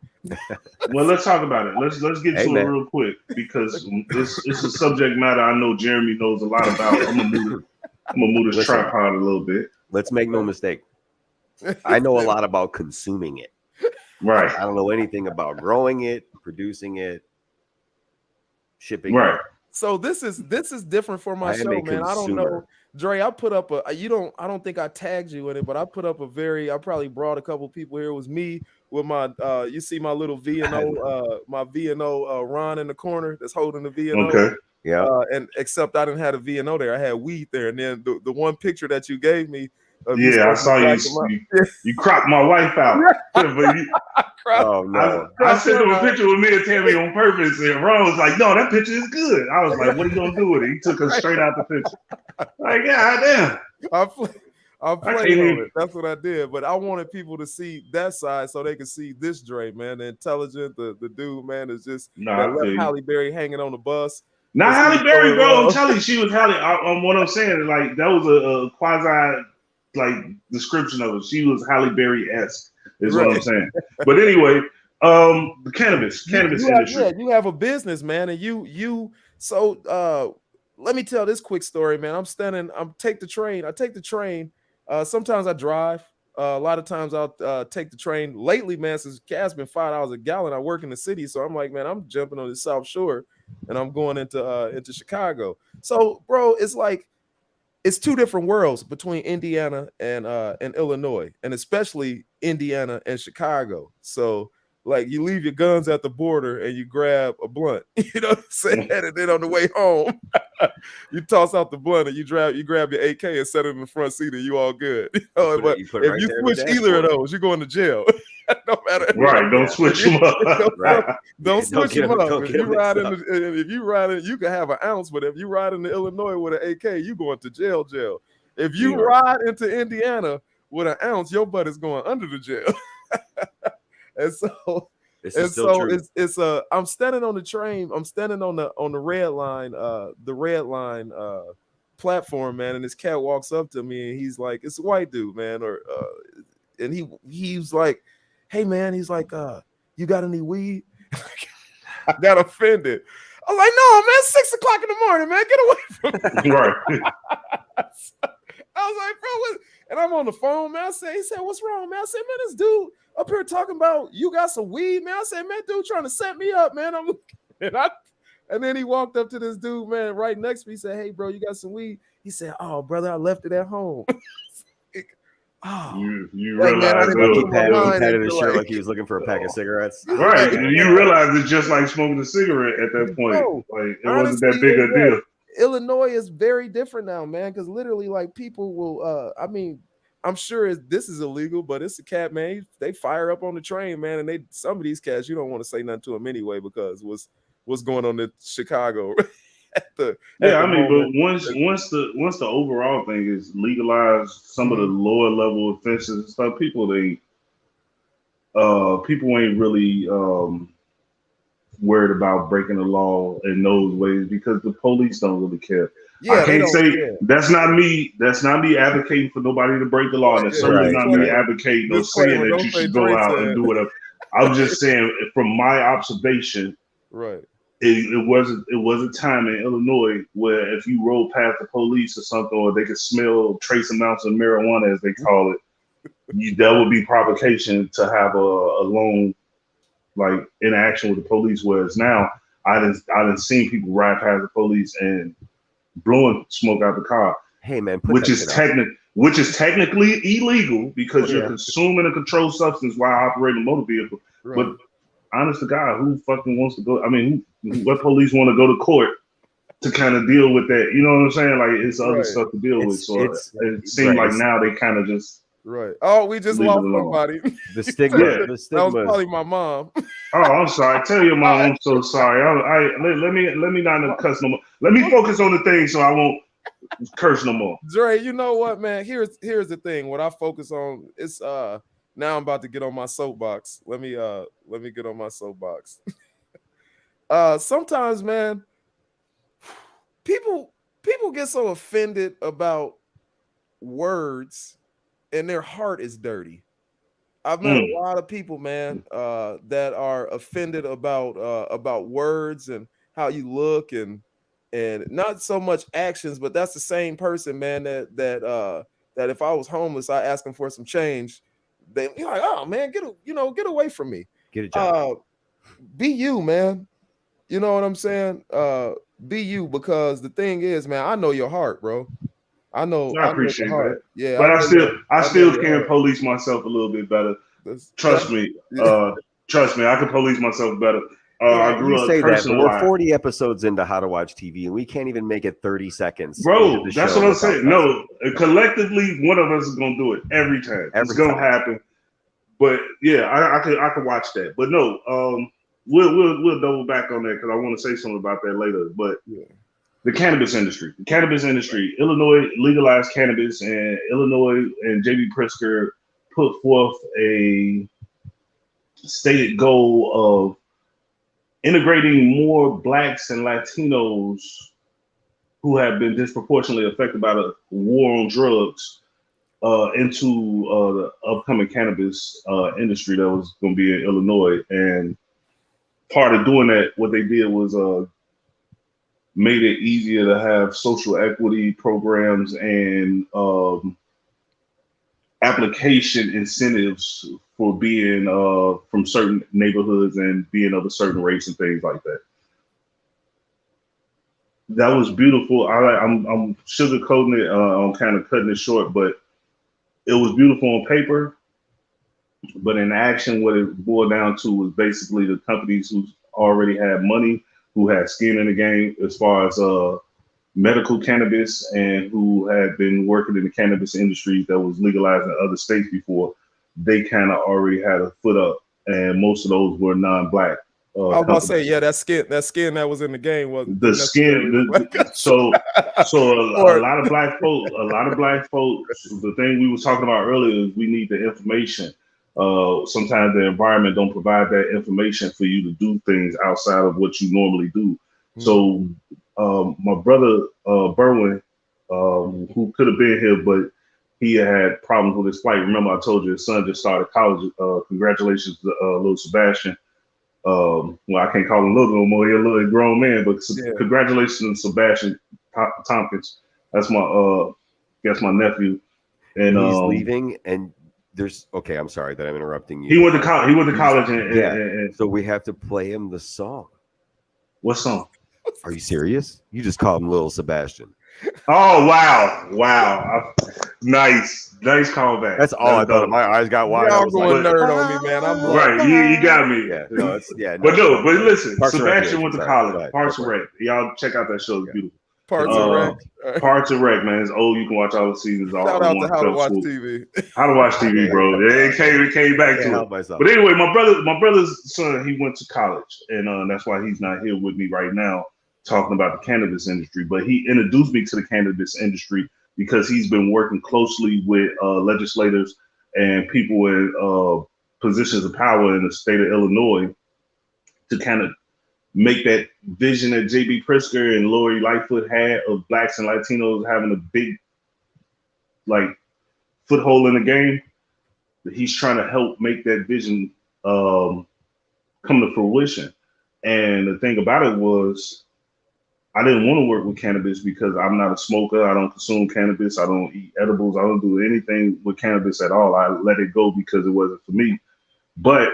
Well, let's talk about it. Let's get to it real quick, because it's a subject matter I know Jeremy knows a lot about. I'm gonna move this tripod a little bit. Let's make no mistake. I know a lot about consuming it. Right. I don't know anything about growing it, producing it, shipping it. So this is different for my show, man. I don't know, Dre. I put up I don't think I tagged you in it, but I put up I probably brought a couple people here. It was me with my you see my little V&O, my V&O Ron in the corner that's holding the V&O. Okay. Yeah. And except I didn't have a V&O there. I had weed there, and then the one picture that you gave me. I saw you cropped my wife out. Oh no! I sent him a picture with me and Tammy on purpose, and Ron was like, "No, that picture is good." I was like, "What are you gonna do with it?" He took her straight out the picture. Like, God damn! I played on it. That's what I did. But I wanted people to see that side so they could see this Dre, man. The intelligent, the dude, man, is just left Halle Berry hanging on the bus. Not Halle Berry, bro. I'm telling you, she was Halle. What I'm saying is, like, that was a quasi description of it. She was Halle Berry-esque. Is what I'm saying. But anyway, the cannabis industry. You have a business, man, and you. So let me tell this quick story, man. I take the train Sometimes I drive. A lot of times I'll take the train. Lately, man, since gas been $5 a gallon, I work in the city, so I'm like, man, I'm jumping on the South Shore, and I'm going into Chicago. So, bro, it's like it's two different worlds between Indiana and Illinois, and especially Indiana and Chicago. So, like, you leave your guns at the border and you grab a blunt, you know what I'm saying? And then on the way home, you toss out the blunt and you grab your AK and set it in the front seat and you all good. You know, but if you switch either of those, you're going to jail. No matter. Right, don't switch them up. Don't switch them up. If you ride in, you can have an ounce, but if you ride into Illinois with an AK, you going to jail. If you ride into Indiana with an ounce, your butt is going under the jail. And so it's I'm standing on the train. I'm standing on the red line, platform, man. And this cat walks up to me and he's like, it's a white dude, man. And he's like, hey man, he's like, you got any weed? I got offended. I'm like, no, man, 6 o'clock in the morning, man. Get away from me. Right. I was like, bro, what? And I'm on the phone, man. He said, what's wrong, man? I said, man, this dude up here talking about you got some weed, man. I said, man, dude trying to set me up, man. And then he walked up to this dude, man, right next to me. He said, hey, bro, you got some weed? He said, oh, brother, I left it at home. You realize he patted his shirt like he was looking for a pack of cigarettes. Right. You realize it's just like smoking a cigarette at that point. Bro, like it wasn't that big a deal. Illinois is very different now, man, because literally, like, people will I mean, I'm sure this is illegal, but it's a cat, man. They fire up on the train, man, and some of these cats, you don't want to say nothing to them anyway because what's going on in Chicago. But once the overall thing is legalized, some of the lower level offenses and stuff, people ain't really worried about breaking the law in those ways because the police don't really care. Yeah, I can't say that's not me. That's not me advocating for nobody to break the law. And it's certainly not me advocating or saying that you should go out and do whatever. I'm just saying from my observation, right. It was a time in Illinois where if you rode past the police or something, or they could smell trace amounts of marijuana, as they call it, that would be provocation to have a long like interaction with the police. Whereas now, I didn't seen people ride past the police and blowing smoke out the car. Hey man, which is technically illegal because you're consuming a controlled substance while operating a motor vehicle. Right. But honest to God, who fucking wants to go? I mean, what police want to go to court to kind of deal with that? You know what I'm saying? Like it's other stuff to deal with. So it seems like now they kind of just Oh, we just lost somebody. The stigma. That was probably my mom. Oh, I'm sorry. Tell your mom I'm so sorry. Let me not cuss no more. Let me focus on the thing so I won't curse no more. Dre, you know what, man? Here's the thing. What I focus on is now I'm about to get on my soapbox. Let me get on my soapbox. Sometimes, man, people get so offended about words and their heart is dirty. I've met a lot of people, man, that are offended about words and how you look and not so much actions, but that's the same person, man, that if I was homeless, I ask them for some change. They be like, oh man, get away from me. Get a job. Be you, man. You know what I'm saying? Be you, because the thing is, man, I know your heart, bro. I appreciate that. Yeah, but I still can police myself a little bit better. Trust me. Trust me, I can police myself better. I grew up say that, but we're 40 episodes into How to Watch TV, and we can't even make it 30 seconds. Bro, that's what I'm saying. No, collectively, one of us is gonna do it every time. It's gonna happen. But yeah, I could watch that. But no, we'll double back on that because I want to say something about that later. But the cannabis industry, Illinois legalized cannabis, and Illinois and J.B. Pritzker put forth a stated goal of integrating more Blacks and Latinos who have been disproportionately affected by the war on drugs into the upcoming cannabis industry that was going to be in Illinois. And part of doing that, what they did was made it easier to have social equity programs and application incentives for being from certain neighborhoods and being of a certain race and things like that. That was beautiful. I'm sugarcoating it. I'm kind of cutting it short, but it was beautiful on paper. But in action, what it boiled down to was basically the companies who already had money, who had skin in the game as far as medical cannabis, and who had been working in the cannabis industry that was legalized in other states before. They kind of already had a foot up, and most of those were non-black. I was about to say, yeah, that skin that was in the game was the skin. So a lot of black folks. The thing we was talking about earlier is we need the information. Sometimes the environment don't provide that information for you to do things outside of what you normally do. Mm-hmm. So my brother Berwin, who could have been here, but he had problems with his flight. Remember, I told you his son just started college. Congratulations to little Sebastian. Well, I can't call him little no more. He's a little grown man, but congratulations to Sebastian Tompkins. That's my nephew. And he's leaving, and there's I'm sorry that I'm interrupting you. He went to college. And so we have to play him the song. What song? Are you serious? You just called him Little Sebastian. Oh wow! Nice callback. That's all I thought. My eyes got wide. Y'all going nerd on me, man. I'm right. You got me. Yeah, no, it's but listen, Parks Sebastian went to college. Parks and Rec. Y'all check out that show. It's beautiful. Parks and Rec. Parks and Rec, man. It's old. You can watch all the seasons. Shout out to How to Watch TV. How to Watch TV, bro. It came back to it. But anyway, my brother's son, he went to college, and that's why he's not here with me right now talking about the cannabis industry. But he introduced me to the cannabis industry because he's been working closely with legislators and people in positions of power in the state of Illinois to kind of make that vision that J.B. Pritzker and Lori Lightfoot had of Blacks and Latinos having a big foothold in the game. He's trying to help make that vision come to fruition. And the thing about it was, I didn't want to work with cannabis because I'm not a smoker. I don't consume cannabis. I don't eat edibles. I don't do anything with cannabis at all. I let it go because it wasn't for me. But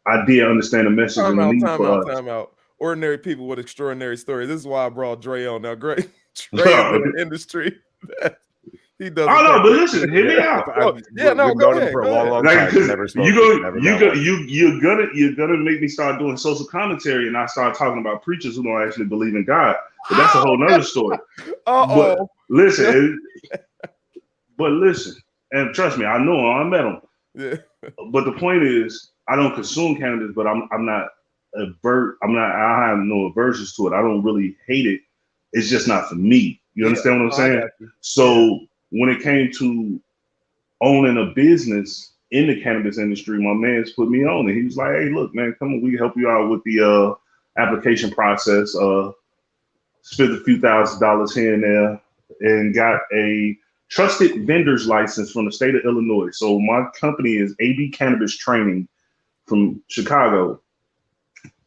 I did understand the message and the need for us. Time out. Ordinary people with extraordinary stories. This is why I brought Dre on. Now, Dre in the industry. He doesn't. Oh no, but listen, hear me out. Go ahead. For a long time. You're gonna make me start doing social commentary, and I start talking about preachers who don't actually believe in God. But that's a whole nother story. But listen, and trust me, I know him. I met him. Yeah. But the point is, I don't consume cannabis, but I'm not I have no aversions to it. I don't really hate it. It's just not for me. You understand what I'm saying? So when it came to owning a business in the cannabis industry, my man's put me on, and he was like, "Hey, look, man, come on, we can help you out with the application process. Spent a few $1,000s here and there, and got a trusted vendor's license from the state of Illinois. So my company is AB Cannabis Training from Chicago.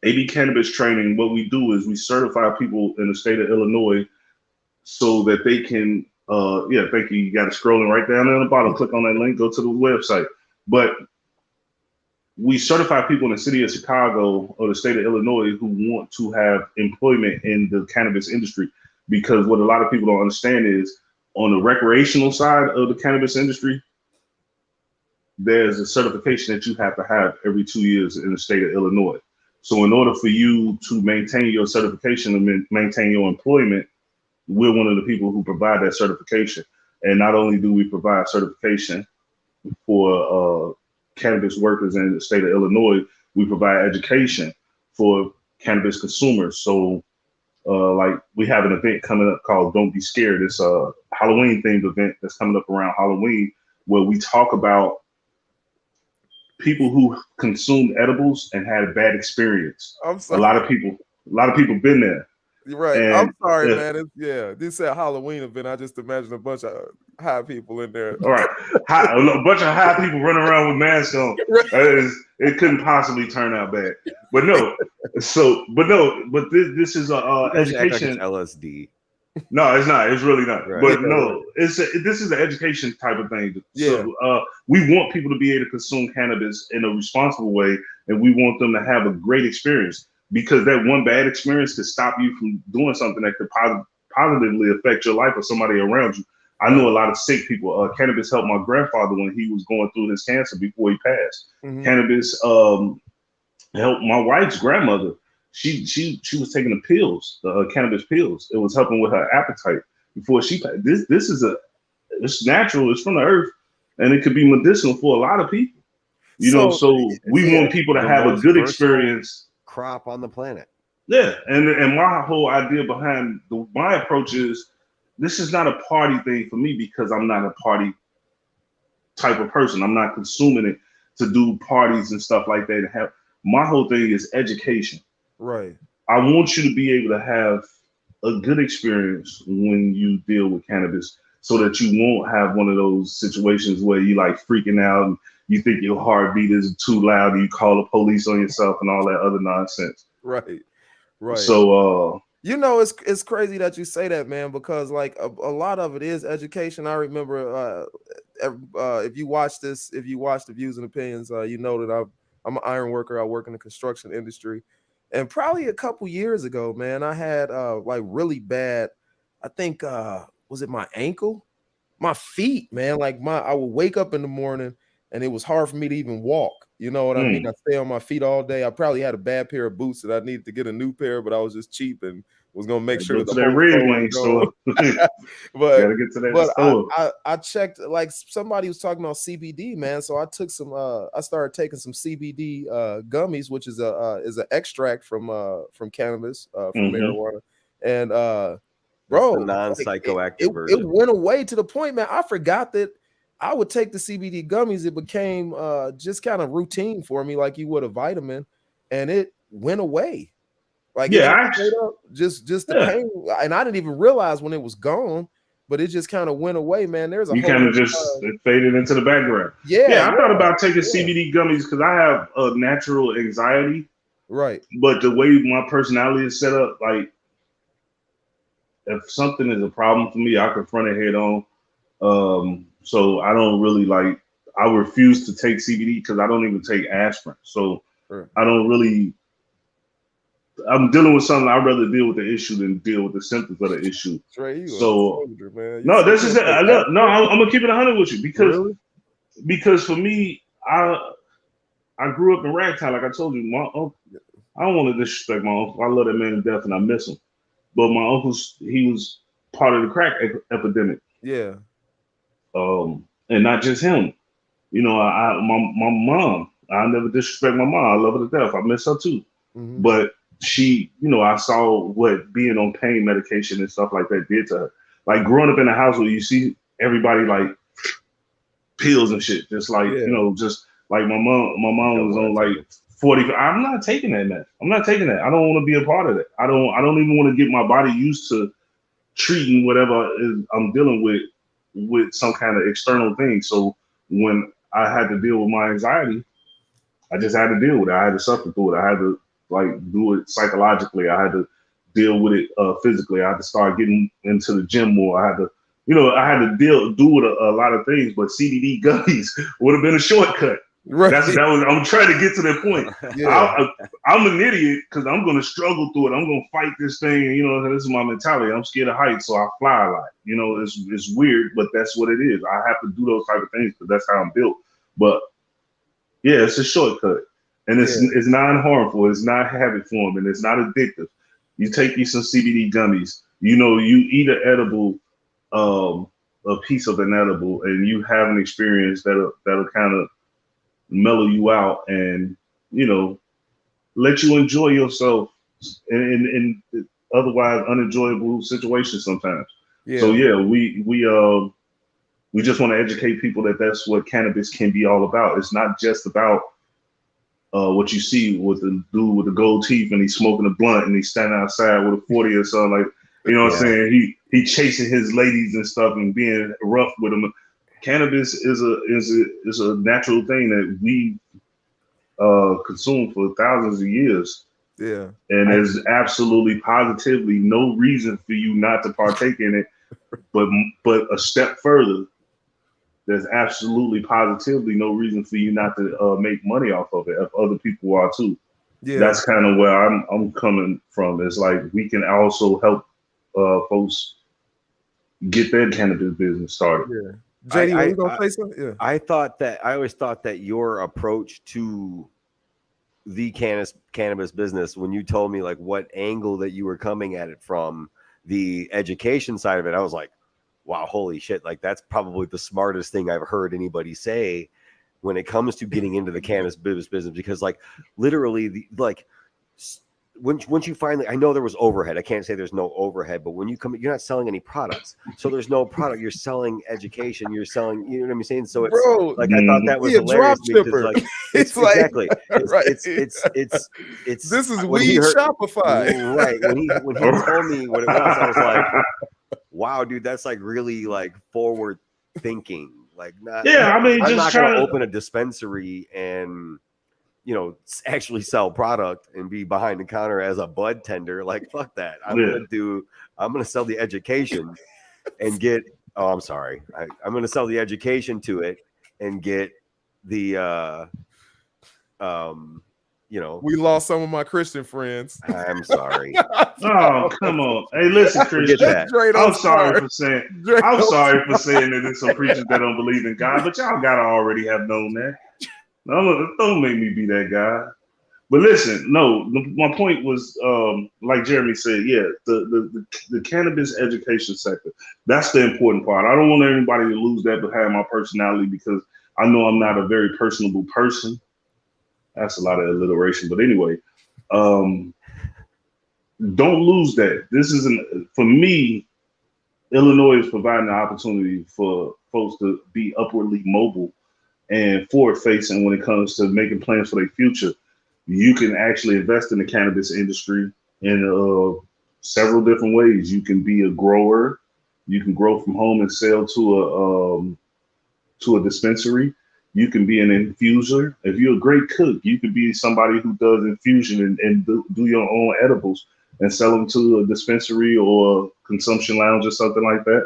AB Cannabis Training, what we do is we certify people in the state of Illinois so that they can, thank you. You got it scrolling right down there on the bottom. Click on that link, go to the website. But we certify people in the city of Chicago or the state of Illinois who want to have employment in the cannabis industry. Because what a lot of people don't understand is on the recreational side of the cannabis industry, there's a certification that you have to have every 2 years in the state of Illinois. So in order for you to maintain your certification and maintain your employment, we're one of the people who provide that certification. And not only do we provide certification for cannabis workers in the state of Illinois, we provide education for cannabis consumers. So we have an event coming up called Don't Be Scared. It's a Halloween themed event that's coming up around Halloween, where we talk about people who consumed edibles and had a bad experience. I'm sorry. A lot of people been there. You're right. And, I'm sorry, man. This is a Halloween event. I just imagine a bunch of high people in there. All right. A bunch of high people running around with masks on. It couldn't possibly turn out bad. But this is education. LSD. No, it's not. It's really not. Right. But no, this is an education type of thing. Yeah. So we want people to be able to consume cannabis in a responsible way, and we want them to have a great experience, because that one bad experience could stop you from doing something that could positively affect your life or somebody around you. I know a lot of sick people. Cannabis helped my grandfather when he was going through his cancer before he passed. Mhm. Cannabis helped my wife's grandmother. She was taking the pills, the cannabis pills. It was helping with her appetite before she passed. This is it's natural. It's from the earth, and it could be medicinal for a lot of people. You know, so we want people to have a good experience. Crop on the planet. Yeah, and my whole idea behind my approach is, this is not a party thing for me, because I'm not a party type of person. I'm not consuming it to do parties and stuff like that. My whole thing is education. Right. I want you to be able to have a good experience when you deal with cannabis, so that you won't have one of those situations where you like freaking out and you think your heartbeat is too loud and you call the police on yourself and all that other nonsense. Right. Right. So you know, it's crazy that you say that, man, because like a lot of it is education. I remember if you watch the Views and Opinions, you know that I'm an iron worker. I work in the construction industry. And probably a couple years ago, man, I had like really bad, I think was it my ankle? My feet, man. Like I would wake up in the morning and it was hard for me to even walk. You know what I mean? I stay on my feet all day. I probably had a bad pair of boots that I needed to get a new pair, but I was just cheap and was gonna make sure that the Red Wing store. Gotta get to that store. I checked, like somebody was talking about CBD, man. So I took some. I started taking some CBD gummies, which is an extract from cannabis, from marijuana, and bro, non-psychoactive version. It went away to the point, man. I forgot that I would take the CBD gummies. It became just kind of routine for me, like you would a vitamin, and it went away. Like just the pain, and I didn't even realize when it was gone, but it just kind of went away, man. There's you kind of just it faded into the background. I thought about taking CBD gummies because I have a natural anxiety, right? But the way my personality is set up, like if something is a problem for me, I confront it head on. So I don't really like. I refuse to take CBD because I don't even take aspirin. So I don't really. I'm dealing with something. I'd rather deal with the issue than deal with the symptoms of the issue. Trey, so soldier, man. No, this is it. I'm gonna keep it 100 with you because for me, I grew up in ragtime. Like I told you, my uncle. I don't want to disrespect my uncle. I love that man to death and I miss him. But my uncle's he was part of the crack epidemic. Yeah. And not just him. You know, my mom. I never disrespect my mom. I love her to death. I miss her too. Mm-hmm. But she, you know, I saw what being on pain medication and stuff like that did to her. Like growing up in a house where you see everybody like pills and shit, just like, you know, just like my mom was on like 40. I'm not taking that, man. I'm not taking that. I don't want to be a part of that. I don't even want to get my body used to treating whatever I'm dealing with some kind of external thing. So when I had to deal with my anxiety, I just had to deal with it. I had to suffer through it. I had to like do it psychologically. I had to deal with it physically. I had to start getting into the gym more. I had to, you know, do with a lot of things. But CBD gummies would have been a shortcut. Right. I'm trying to get to that point. I'm an idiot because I'm going to struggle through it. I'm going to fight this thing. You know, this is my mentality. I'm scared of heights, so I fly a lot. You know, it's weird, but that's what it is. I have to do those type of things because that's how I'm built. But yeah, it's a shortcut. And it's non-harmful. It's not habit forming. It's not addictive. You take you some CBD gummies. You know, you eat an edible, a piece of an edible, and you have an experience that'll kind of mellow you out and, you know, let you enjoy yourself in otherwise unenjoyable situations sometimes. Yeah. So yeah, we just want to educate people that that's what cannabis can be all about. It's not just about what you see with the dude with the gold teeth and he's smoking a blunt and he's standing outside with a 40 or something, like, you know what I'm saying? He chasing his ladies and stuff and being rough with them. Cannabis is a natural thing that we consume for thousands of years. Yeah. And there's absolutely positively no reason for you not to partake in it. But a step further, there's absolutely positively no reason for you not to make money off of it if other people are too. Yeah. That's kind of where I'm coming from. It's like we can also help folks get their cannabis business started. Yeah. JD, were you gonna say something? Yeah. I always thought that your approach to the cannabis business, when you told me like what angle that you were coming at it from, the education side of it, I was like, wow, holy shit, like that's probably the smartest thing I've heard anybody say when it comes to getting into the cannabis business, because like literally once you finally, I know there was overhead. I can't say there's no overhead, but when you come, you're not selling any products. So there's no product. You're selling education. You're selling, you know what I'm saying? So it's like, I thought that was hilarious because like, it's like, exactly. Right. It's this is weed Shopify. Right. When he told me what it was, I was like, wow, dude, that's like really like forward thinking. Like, I'm not going to open a dispensary and, you know, actually sell product and be behind the counter as a bud tender. Like, fuck that. I'm going to sell the education and get, I'm going to sell the education to it and get the, you know, we lost some of my Christian friends. I'm sorry. Oh, come on. Hey, listen, Christian. I'm sorry for saying that there's some preachers that don't believe in God, but y'all gotta already have known that. Don't make me be that guy. But listen, no, my point was, like Jeremy said, yeah, the cannabis education sector. That's the important part. I don't want anybody to lose that behind my personality, because I know I'm not a very personable person. That's a lot of alliteration, but anyway, don't lose that. This isn't, for me, Illinois is providing an opportunity for folks to be upwardly mobile and forward facing when it comes to making plans for their future. You can actually invest in the cannabis industry in several different ways. You can be a grower. You can grow from home and sell to a dispensary. You can be an infuser. If you're a great cook, you could be somebody who does infusion and do your own edibles and sell them to a dispensary or a consumption lounge or something like that.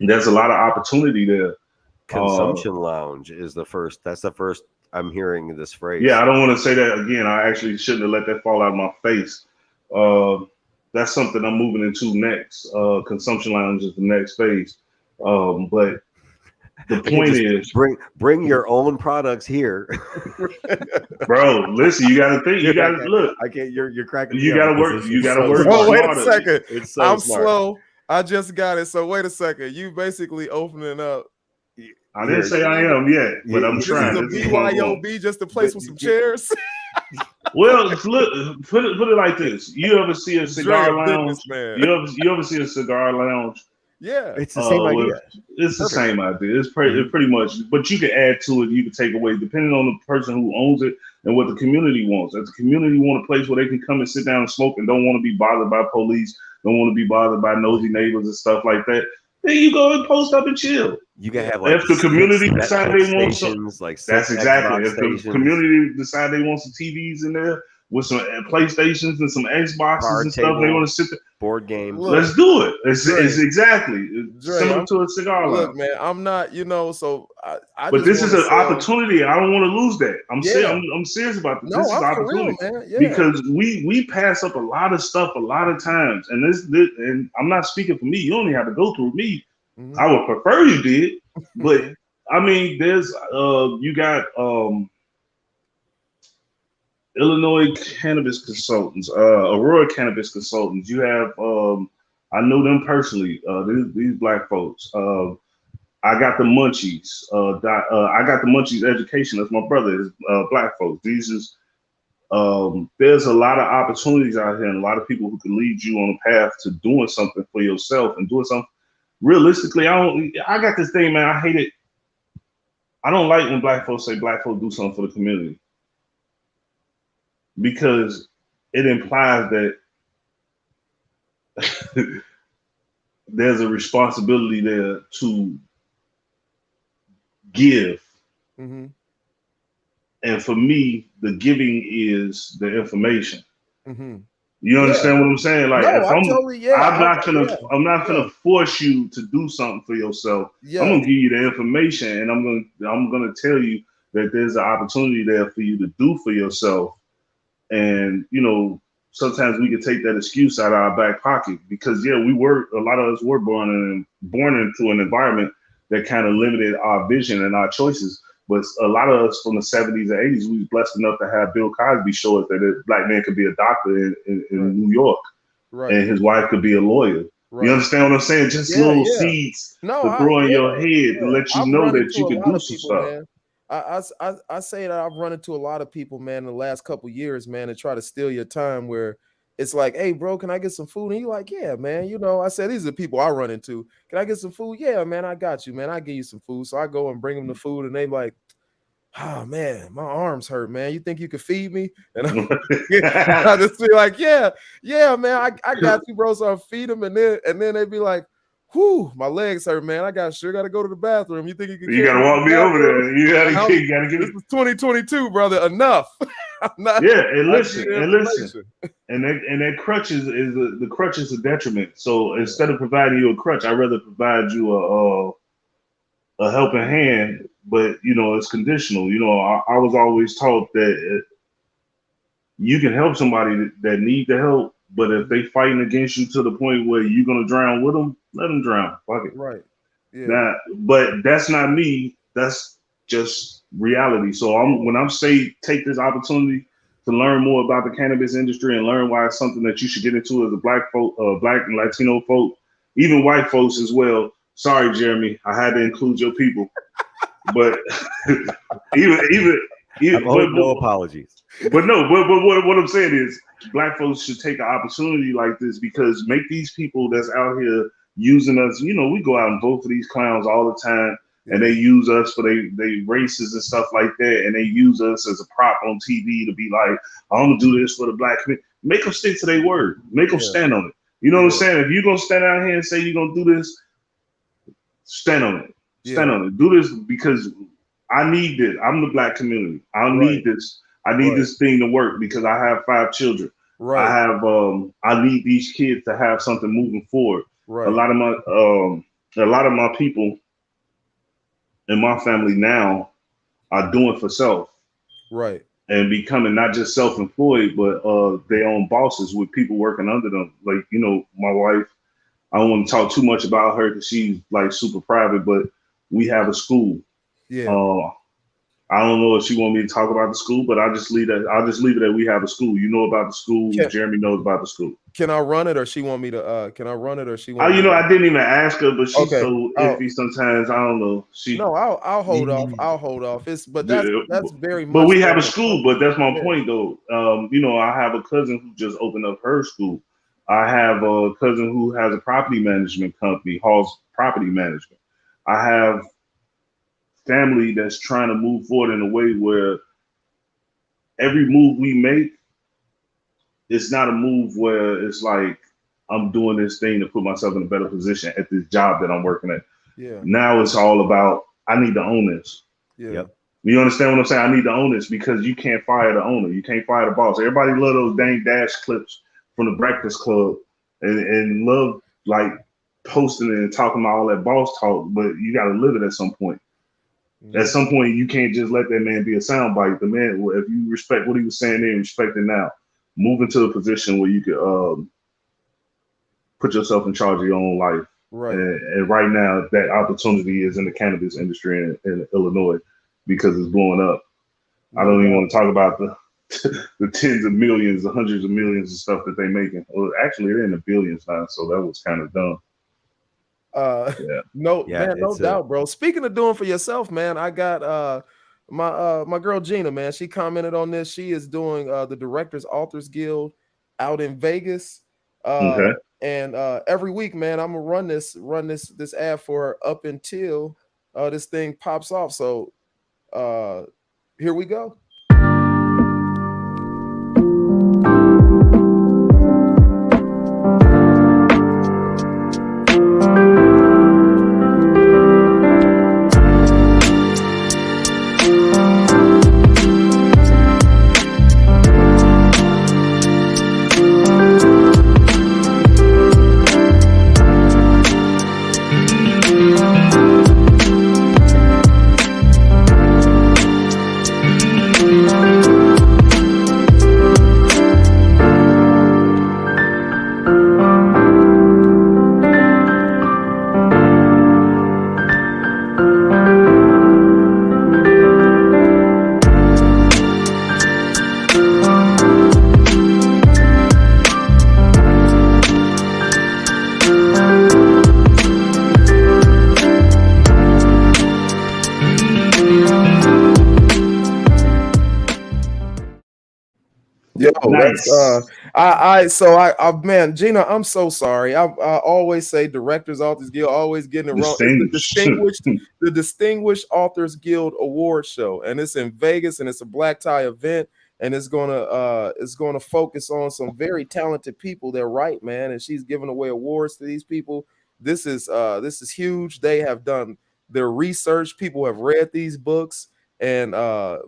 And there's a lot of opportunity there. Consumption lounge is the first. That's the first I'm hearing this phrase. Yeah, I don't want to say that again. I actually shouldn't have let that fall out of my face. That's something I'm moving into next. Consumption lounge is the next phase. But the point is, bring your own products here, bro. Listen, you got to think. You got to look. I can't. You're cracking. You got to work. You got to work. Oh, wait a second. It's so I'm smart. slow. I just got it. So wait a second. You basically opening up. I didn't say I am yet, but I'm trying. This is a BYOB, just a place with some chairs. Well, look, put it like this. You ever see a cigar lounge? You ever see a cigar lounge? Yeah, it's the same idea. It's the same idea. It's pretty much, but you can add to it. You can take away, depending on the person who owns it and what the community wants. If the community want a place where they can come and sit down and smoke and don't want to be bothered by police, don't want to be bothered by nosy neighbors and stuff like that, then you go and post up and chill. You can have like if the community decide they want some, like that's exactly. If the community decide they want some TVs in there with some PlayStations and some Xboxes and stuff, they want to sit there. Board games. Let's do it. It's exactly similar to a cigar lounge. Look, man, I'm not, so I but this is an opportunity. I don't want to lose that. I'm serious about this. No, this is I'm opportunity, for real, man. Yeah. Because we pass up a lot of stuff a lot of times, and this and I'm not speaking for me. You only have to go through me. Mm-hmm. I would prefer you did, but I mean, there's you got Illinois Cannabis Consultants, Aurora Cannabis Consultants. You have, I know them personally, these black folks. I got the Munchies. I got the Munchies Education. That's my brother. Black folks. These is, there's a lot of opportunities out here and a lot of people who can lead you on a path to doing something for yourself and doing something. Realistically, I got this thing, man. I hate it. I don't like when black folks say black folks do something for the community, because it implies that there's a responsibility there to give. Mm-hmm. And for me, the giving is the information. Mm-hmm. You understand what I'm saying? Like, No, if I totally, yeah. I'm not gonna force you to do something for yourself. Yeah. I'm gonna give you the information, and I'm gonna tell you that there's an opportunity there for you to do for yourself. And sometimes we can take that excuse out of our back pocket because a lot of us were born into an environment that kind of limited our vision and our choices. But a lot of us from the 70s and 80s, we were blessed enough to have Bill Cosby show us that a black man could be a doctor in New York, and his wife could be a lawyer. Right. You understand what I'm saying? Just little seeds to throw in your head to let you know that you can do some stuff. Man. I say that I've run into a lot of people, man, in the last couple of years, man, and try to steal your time where it's like, hey, bro, can I get some food? And you're like, yeah, man. I said, these are the people I run into. Can I get some food? Yeah, man, I got you, man. I give you some food. So I go and bring them the food, and they like, oh, man, my arms hurt, man. You think you could feed me? And I just be like, yeah, man, I got you, bro. So I feed them, and then they be like, whew, my legs hurt, man. I got to go to the bathroom. You think you can? You gotta walk me over there. You gotta get. This is 2022, brother. Enough. And listen. And that crutch is the crutch is a detriment. So instead of providing you a crutch, I'd rather provide you a helping hand. But it's conditional. I was always taught that you can help somebody that need the help. But if they fighting against you to the point where you're gonna drown with them, let them drown. Fuck it. Right. Yeah. Now, but that's not me. That's just reality. So when I'm say take this opportunity to learn more about the cannabis industry and learn why it's something that you should get into as a black and Latino folk, even white folks as well. Sorry, Jeremy, I had to include your people. But no apologies. But what I'm saying is black folks should take an opportunity like this because make these people that's out here using us, we go out and vote for these clowns all the time and they use us for they races and stuff like that. And they use us as a prop on TV to be like, I'm going to do this for the black community. Make them stick to their word. Make them stand on it. You know what I'm saying? If you're going to stand out here and say you're going to do this, stand on it. Stand on it. Do this because I need this. I'm the black community. I need this. I need this thing to work because I have 5 children. Right. I need these kids to have something moving forward. Right. A lot of my people in my family now are doing for self. Right. And becoming not just self-employed, but their own bosses with people working under them. Like, my wife, I don't want to talk too much about her because she's like super private, but we have a school. Yeah. I don't know if she want me to talk about the school, but I'll just leave it that we have a school. You know about the school. Jeremy knows about the school. Can I run it or she want me to can I run it or she want I didn't even ask her, but she's so iffy sometimes. I don't know. I'll hold off. I'll hold off. That's very much. But we have a school, but that's my point though. I have a cousin who just opened up her school. I have a cousin who has a property management company, Hall's Property Management. I have family that's trying to move forward in a way where every move we make, it's not a move where it's like I'm doing this thing to put myself in a better position at this job that I'm working at. Yeah. Now it's all about I need to own this. Yeah. Yep. You understand what I'm saying? I need to own this because you can't fire the owner. You can't fire the boss. Everybody love those dang dash clips from the Breakfast Club and love like posting it and talking about all that boss talk, but you got to live it at some point. At some point, you can't just let that man be a soundbite. The man, if you respect what he was saying then, respect it now. Move into a position where you could put yourself in charge of your own life. Right. And right now, that opportunity is in the cannabis industry in Illinois because it's blowing up. I don't even want to talk about the tens of millions, the hundreds of millions of stuff that they're making. Well, actually, they're in the billions now, so that was kind of dumb. No doubt, bro. Speaking of doing for yourself, man, I got my girl Gina, man. She commented on this. She is doing the Directors Authors Guild out in Vegas. And every week, man, I'm gonna run this ad for her up until this thing pops off. So here we go. Yo, Nice. man, Gina, I'm so sorry. I always say Directors Authors Guild, always getting it wrong. It's Distinguished. the Distinguished Authors Guild Award Show, and it's in Vegas, and it's a black tie event, and it's gonna focus on some very talented people that write, man, and she's giving away awards to these people. This is huge. They have done their research. People have read these books, and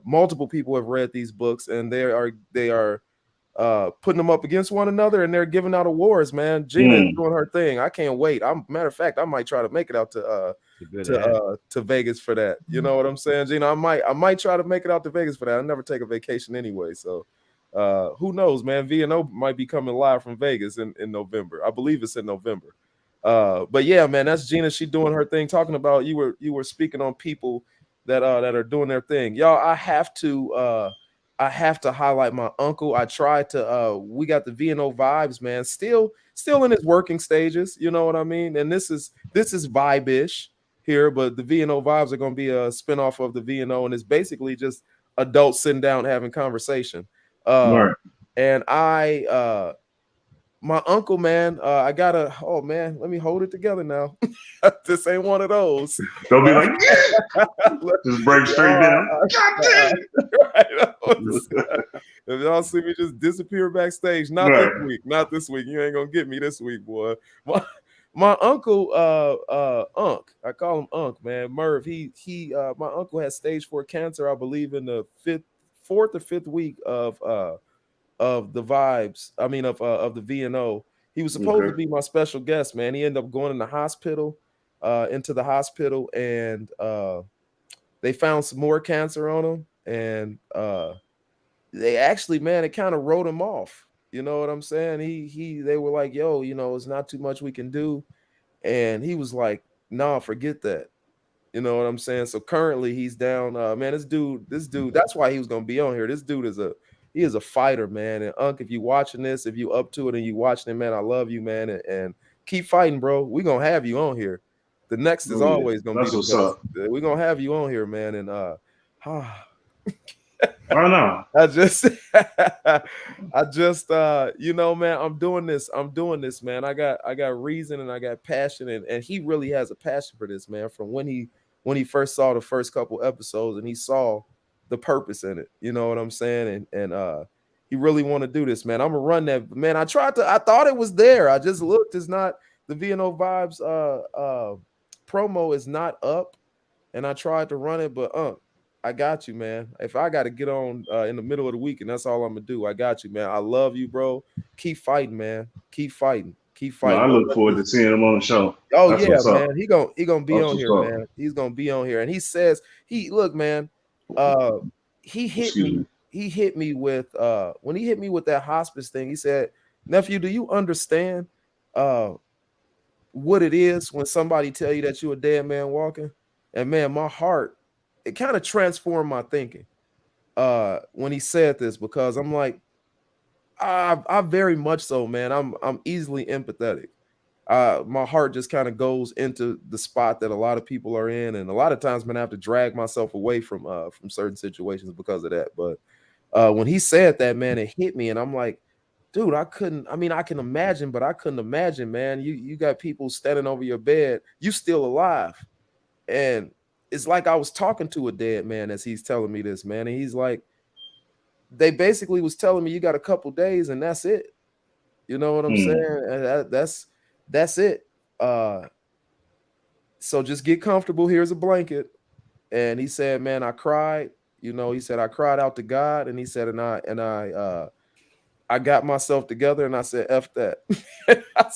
multiple people have read these books, and they are putting them up against one another, and they're giving out awards, man. Gina is doing her thing. I can't wait. Matter of fact, I might try to make it out to Vegas for that. You know what I'm saying, Gina? I might try to make it out to Vegas for that. I never take a vacation anyway, so who knows, man? VNO might be coming live from Vegas in November. I believe it's in November. But yeah, man, that's Gina. She doing her thing. Talking about you were speaking on people that are doing their thing. Y'all, I have to highlight my uncle. I tried to we got the VNO vibes, man. Still in its working stages, you know what I mean? And this is vibe-ish here, but the VNO vibes are going to be a spinoff of the VNO, and it's basically just adults sitting down having conversation. Right. And my uncle, man, oh man, let me hold it together now. This ain't one of those. Don't be like, just break straight down. If y'all see me just disappear backstage, not this week. You ain't gonna get me this week, boy. My uncle, Unc, I call him Unc, man. Merv, my uncle had stage 4 cancer, I believe, in the 4th or 5th week of the vibes. I mean, of the VNO. He was supposed to be my special guest, man. He ended up going into the hospital, and they found some more cancer on him, and they actually, man, it kind of wrote him off. You know what I'm saying? They were like, yo, you know, it's not too much we can do, and he was like, nah, forget that. You know what I'm saying? So currently he's down. Man, this dude, that's why he was gonna be on here. This dude is a fighter, man. And Unc, if you watching this, if you up to it and you watching it, man, I love you, man. And keep fighting, bro. We're gonna have you on here. The next is always gonna be the best. We're gonna have you on here, man. And I know. I just you know, man, I'm doing this, man. I got reason and I got passion, and he really has a passion for this, man, from when he first saw the first couple episodes and he saw the purpose in it. You know what I'm saying? And he really want to do this, man. I'm gonna run that, man. I thought it was there. I just looked. It's not. The VNO vibes promo is not up, and I tried to run it, but I got you, man. If I got to get on in the middle of the week, and that's all I'm gonna do, I got you, man. I love you, bro. Keep fighting, man. Keep fighting. No, I look forward to seeing him on the show. Oh, that's man. He gonna be on here, man. He's gonna be on here, and he says look, man. He hit me. He hit me with when he hit me with that hospice thing. He said, "Nephew, do you understand what it is when somebody tell you that you're a dead man walking?" And man, my heart, it kind of transformed my thinking when he said this, because I'm like, I very much so, man. I'm easily empathetic. My heart just kind of goes into the spot that a lot of people are in, and a lot of times, man, I have to drag myself away from certain situations because of that. But when he said that, man, it hit me, and I'm like, dude, I can imagine, but I couldn't imagine, man. You got people standing over your bed, you still alive, and it's like I was talking to a dead man as he's telling me this, man. And he's like, they basically was telling me, you got a couple days and that's it. You know what I'm saying? And that's it. So just get comfortable. Here's a blanket. And he said, man, I cried. You know, he said, I cried out to God. And he said, I got myself together, and I said, F that. I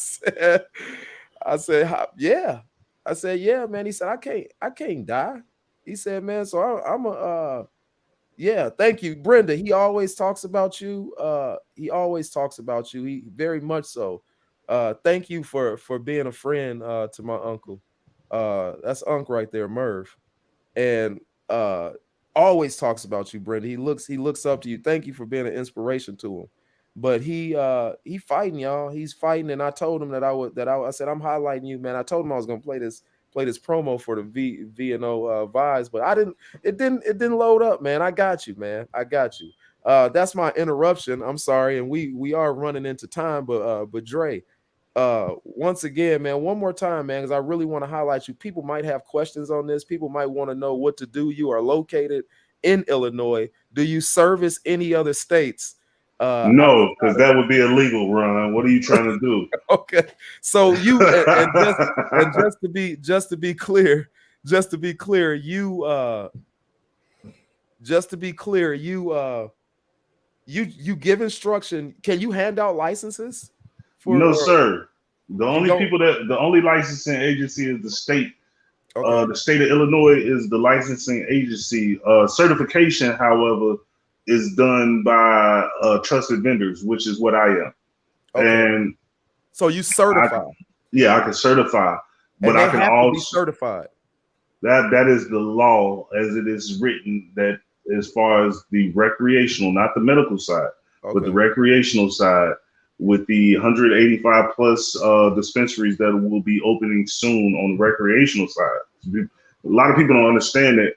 said, yeah. I said, yeah, man. He said, I can't die. He said, man, so yeah, thank you, Brenda. He always talks about you. He very much so. Thank you for being a friend to my uncle. That's Unc right there, Merv. And always talks about you, Brenda. He looks up to you. Thank you for being an inspiration to him. But he fighting, y'all. He's fighting, and I told him that I said, I'm highlighting you, man. I told him I was gonna play play this promo for the V&O vibes, but it didn't load up, man. I got you, man. I got you. That's my interruption. I'm sorry, and we are running into time, but Dre, once again, man, one more time, man, because I really want to highlight you. People might have questions on this. People might want to know what to do. You are located in Illinois. Do you service any other states? No, because that would be illegal, Ron. What are you trying to do? Okay, so you and just to be clear, you give instruction. Can you hand out licenses? No, sir. The only licensing agency is the state. Okay. The state of Illinois is the licensing agency. Certification, however, is done by trusted vendors, which is what I am. Okay. And so you certify? I can certify, but and I can also be certified. That is the law as it is written. That as far as the recreational, not the medical side, but the recreational side, with the 185 plus dispensaries that will be opening soon on the recreational side. A lot of people don't understand that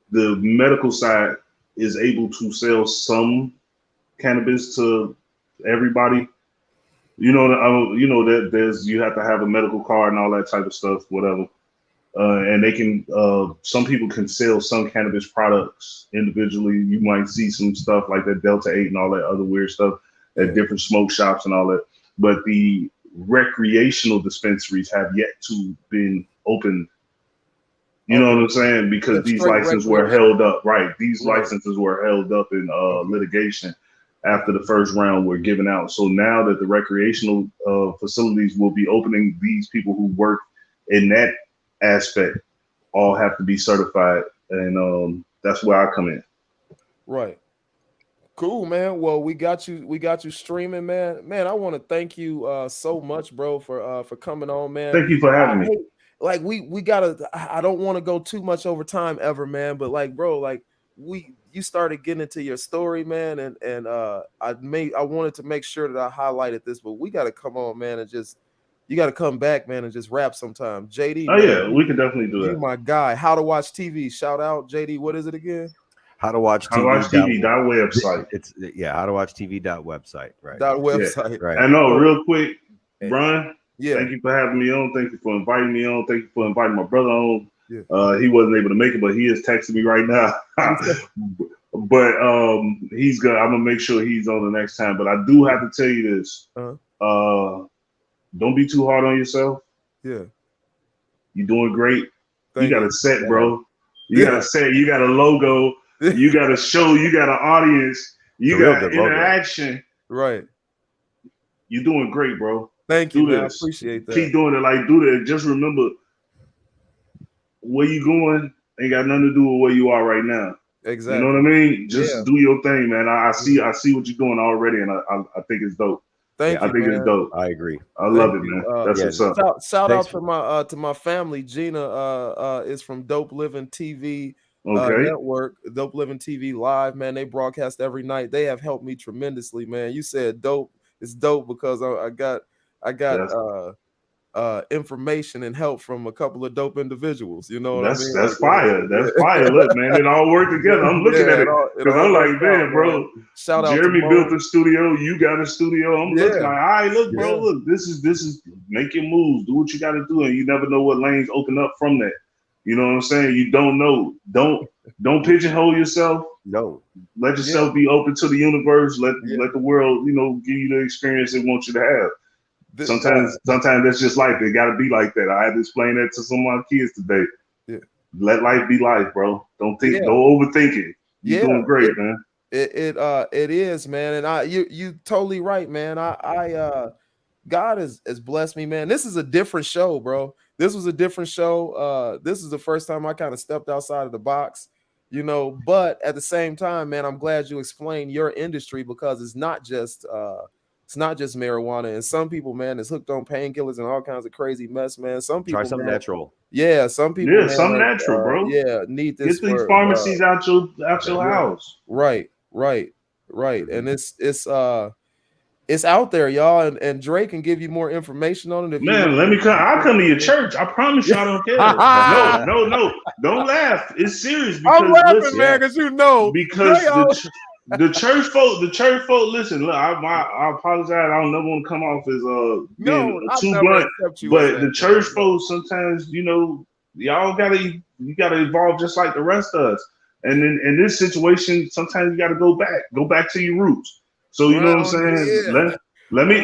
the medical side is able to sell some cannabis to everybody. You know that there's you have to have a medical card and all that type of stuff, whatever. And they can, some people can sell some cannabis products individually. You might see some stuff like that Delta 8 and all that other weird stuff at different smoke shops and all that. But the recreational dispensaries have yet to been opened. You know what I'm saying? Because these licenses were held up, right? These licenses were held up in litigation after the first round were given out. So now that the recreational facilities will be opening, these people who work in that aspect all have to be certified, and that's where I come in. Right. Cool, man. Well, we got you streaming, man. I want to thank you so much, bro, for coming on, man. Thank you for having me. Like we gotta, I don't want to go too much over time ever, man, but like, bro, like you started getting into your story, man, and I wanted to make sure that I highlighted this, but we got to come on, man, and just you got to come back, man, and just rap sometime. JD. Oh, man, yeah, we can definitely do that. You my guy. How to Watch TV. Shout out, JD. What is it again? How to Watch TV. Website. It's how to watch TV.website. Right. Website. Yeah. Right. I know. Real quick, Brian. Yeah. Thank you for having me on. Thank you for inviting me on. Thank you for inviting my brother on. Yeah. He wasn't able to make it, but he is texting me right now. But he's good. I'm gonna make sure he's on the next time. But I do have to tell you this. Don't be too hard on yourself. Yeah. You're doing great. You got a set, bro. You got a set. You got a logo. You got a show. You got an audience. You got interaction. Right. You're doing great, bro. Thank you, man. I appreciate that. Keep doing it. Like, do that. Just remember, where you going ain't got nothing to do with where you are right now. Exactly. You know what I mean? Just do your thing, man. I see what you're doing already, and I think it's dope. Thank you, I think man. it's dope. I agree. I love it, man. That's what's up. Shout out to my family. Gina is from Dope Living TV Network, Dope Living TV Live, man. They broadcast every night. They have helped me tremendously, man. You said dope. It's dope because I got information and help from a couple of dope individuals. You know what I mean? That's fire. That's fire. Look, man, it all worked together. I'm looking at it because I'm like, man, bro. Shout out Jeremy to built a studio. You got a studio. I'm looking like, all right, look, bro. Look, this is make your moves. Do what you got to do, and you never know what lanes open up from that. You know what I'm saying? You don't know. Don't pigeonhole yourself. No. Let yourself be open to the universe. Let the world, give you the experience it wants you to have. Sometimes that's just life. It got to be like that. I had to explain that to some of my kids today. Yeah. Let life be life, bro. Don't overthink it. You're doing great, man. It is, man. And you totally right, man. God has blessed me, man. This is a different show, bro. This was a different show. This is the first time I kind of stepped outside of the box, but at the same time, man, I'm glad you explained your industry because it's not just marijuana. And some people, man, is hooked on painkillers and all kinds of crazy mess, man. Some people try something natural. Yeah, some people. Yeah, something natural, bro. Yeah, need this. Get these pharmacies out your house. Right. And it's It's out there, y'all, and Dre can give you more information on it. If Man, you let me come. I'll come to your church. I promise you I don't care. No. Don't laugh. It's serious because I'm laughing, listen, man, because you know, because Dre the church folk. Listen, look, I apologize. I don't never want to come off as being I've too never blunt, accept you as but that, the church man. folk sometimes, y'all gotta evolve just like the rest of us. And in this situation, sometimes you gotta go back to your roots. So you know what I'm saying? Let me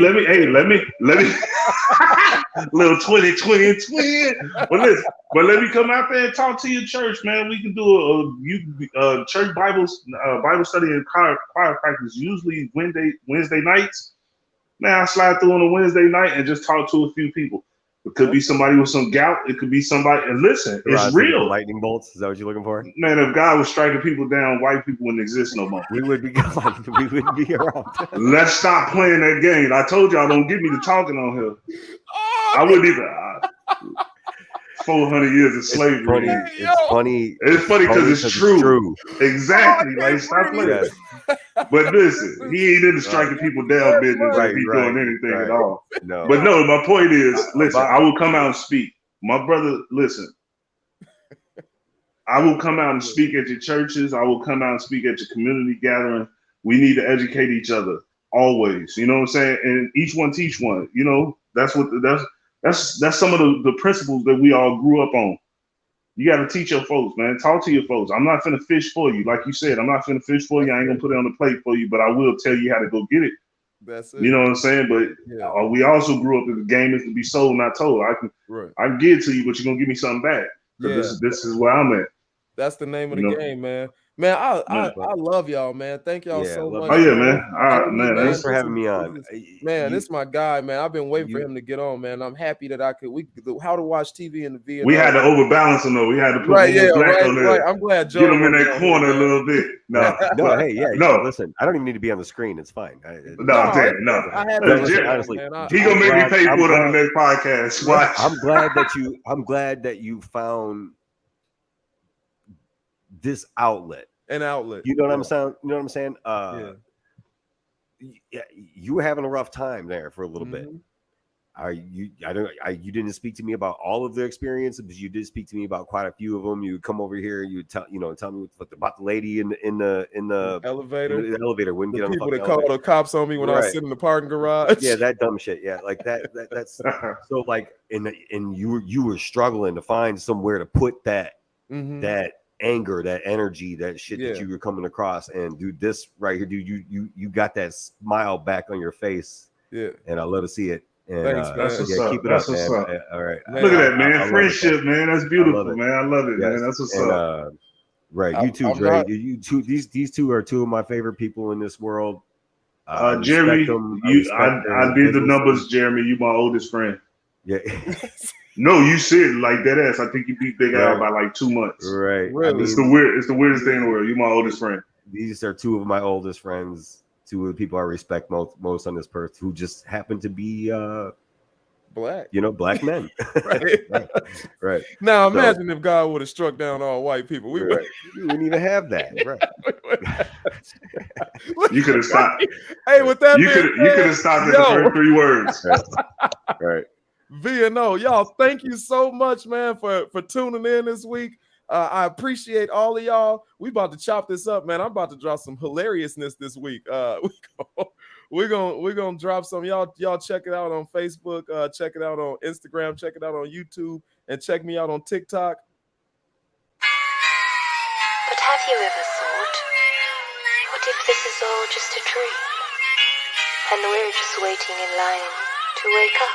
little 2020 twin. But let me come out there and talk to your church, man. We can do a church Bible study and choir practice usually Wednesday nights. Man, I slide through on a Wednesday night and just talk to a few people. It could be somebody with some gout. It could be somebody. And listen, it's real. Lightning bolts. Is that what you're looking for? Man, if God was striking people down, white people wouldn't exist no more. We would be gone. We wouldn't be around. Let's stop playing that game. I told y'all don't get me to talking on here. I wouldn't even. 400 years of slavery. It's funny. It's funny because it's true. Exactly. Oh, stop playing. Yeah. But listen, he ain't into striking people down business if he's doing anything at all. No. But no, my point is, listen, I will come out and speak. My brother, listen. I will come out and speak at your churches. I will come out and speak at your community gathering. We need to educate each other always. You know what I'm saying? And each one teach one. You know, that's some of the principles that we all grew up on. You got to teach your folks, man. Talk to your folks. I'm not finna fish for you. Like you said, I'm not finna fish for you. I ain't gonna put it on the plate for you, but I will tell you how to go get it. That's it. You know what I'm saying? But we also grew up in the game is to be sold, not told. I can give it to you, but you're gonna give me something back. This is where I'm at. That's the name of the game, man. Man, I love y'all, man. Thank y'all so much. Oh yeah, man. All right, man. Thanks for having me on. This is my guy, man. I've been waiting for him to get on, man. I'm happy that we could how to watch TV in the Vietnam. We had to overbalance him though. We had to put black on there. Right. I'm glad Joe get him in that corner a little bit. No, Listen, I don't even need to be on the screen. It's fine. Honestly, he gonna make me pay for it on the next podcast. Watch. I'm glad that you found this outlet. An outlet. You know what I'm saying? You know what I'm saying? You were having a rough time there for a little bit. You didn't speak to me about all of the experiences, but you did speak to me about quite a few of them. You would come over here, you would tell me about the lady in the elevator. The elevator wouldn't get on the people that called the cops on me when I was sitting in the parking garage. Yeah, that dumb shit. Yeah, like that's so like and you were struggling to find somewhere to put that anger, that energy, that shit that you were coming across. And dude, this right here, dude, you got that smile back on your face. Yeah, and I love to see it. And thanks, man. Keep it up, man. All right, look at that, man. Friendship, man. That's beautiful, man. I love it, man. That's what's up. Right, you too, Dre. You two, these two are two of my favorite people in this world. Jeremy, I did the numbers, Jeremy. You my oldest friend. Yeah. No, you said like that ass. I think you beat Big Al by like 2 months. Right. Really? It's the weirdest thing in the world. You my oldest friend. These are two of my oldest friends. Two of the people I respect most on this earth, who just happen to be black. Black men. right. Now imagine if God would have struck down all white people. We wouldn't even have that. Right. You could have stopped. Hey, with that, you could have stopped at the first 3 words. Right. VNO, y'all, thank you so much, man, for tuning in this week. I appreciate all of y'all. We about to chop this up, man. I'm about to drop some hilariousness this week. We're gonna drop some. Y'all check it out on Facebook, check it out on Instagram, check it out on YouTube, and check me out on TikTok. But have you ever thought, what if this is all just a dream? And we're just waiting in line to wake up?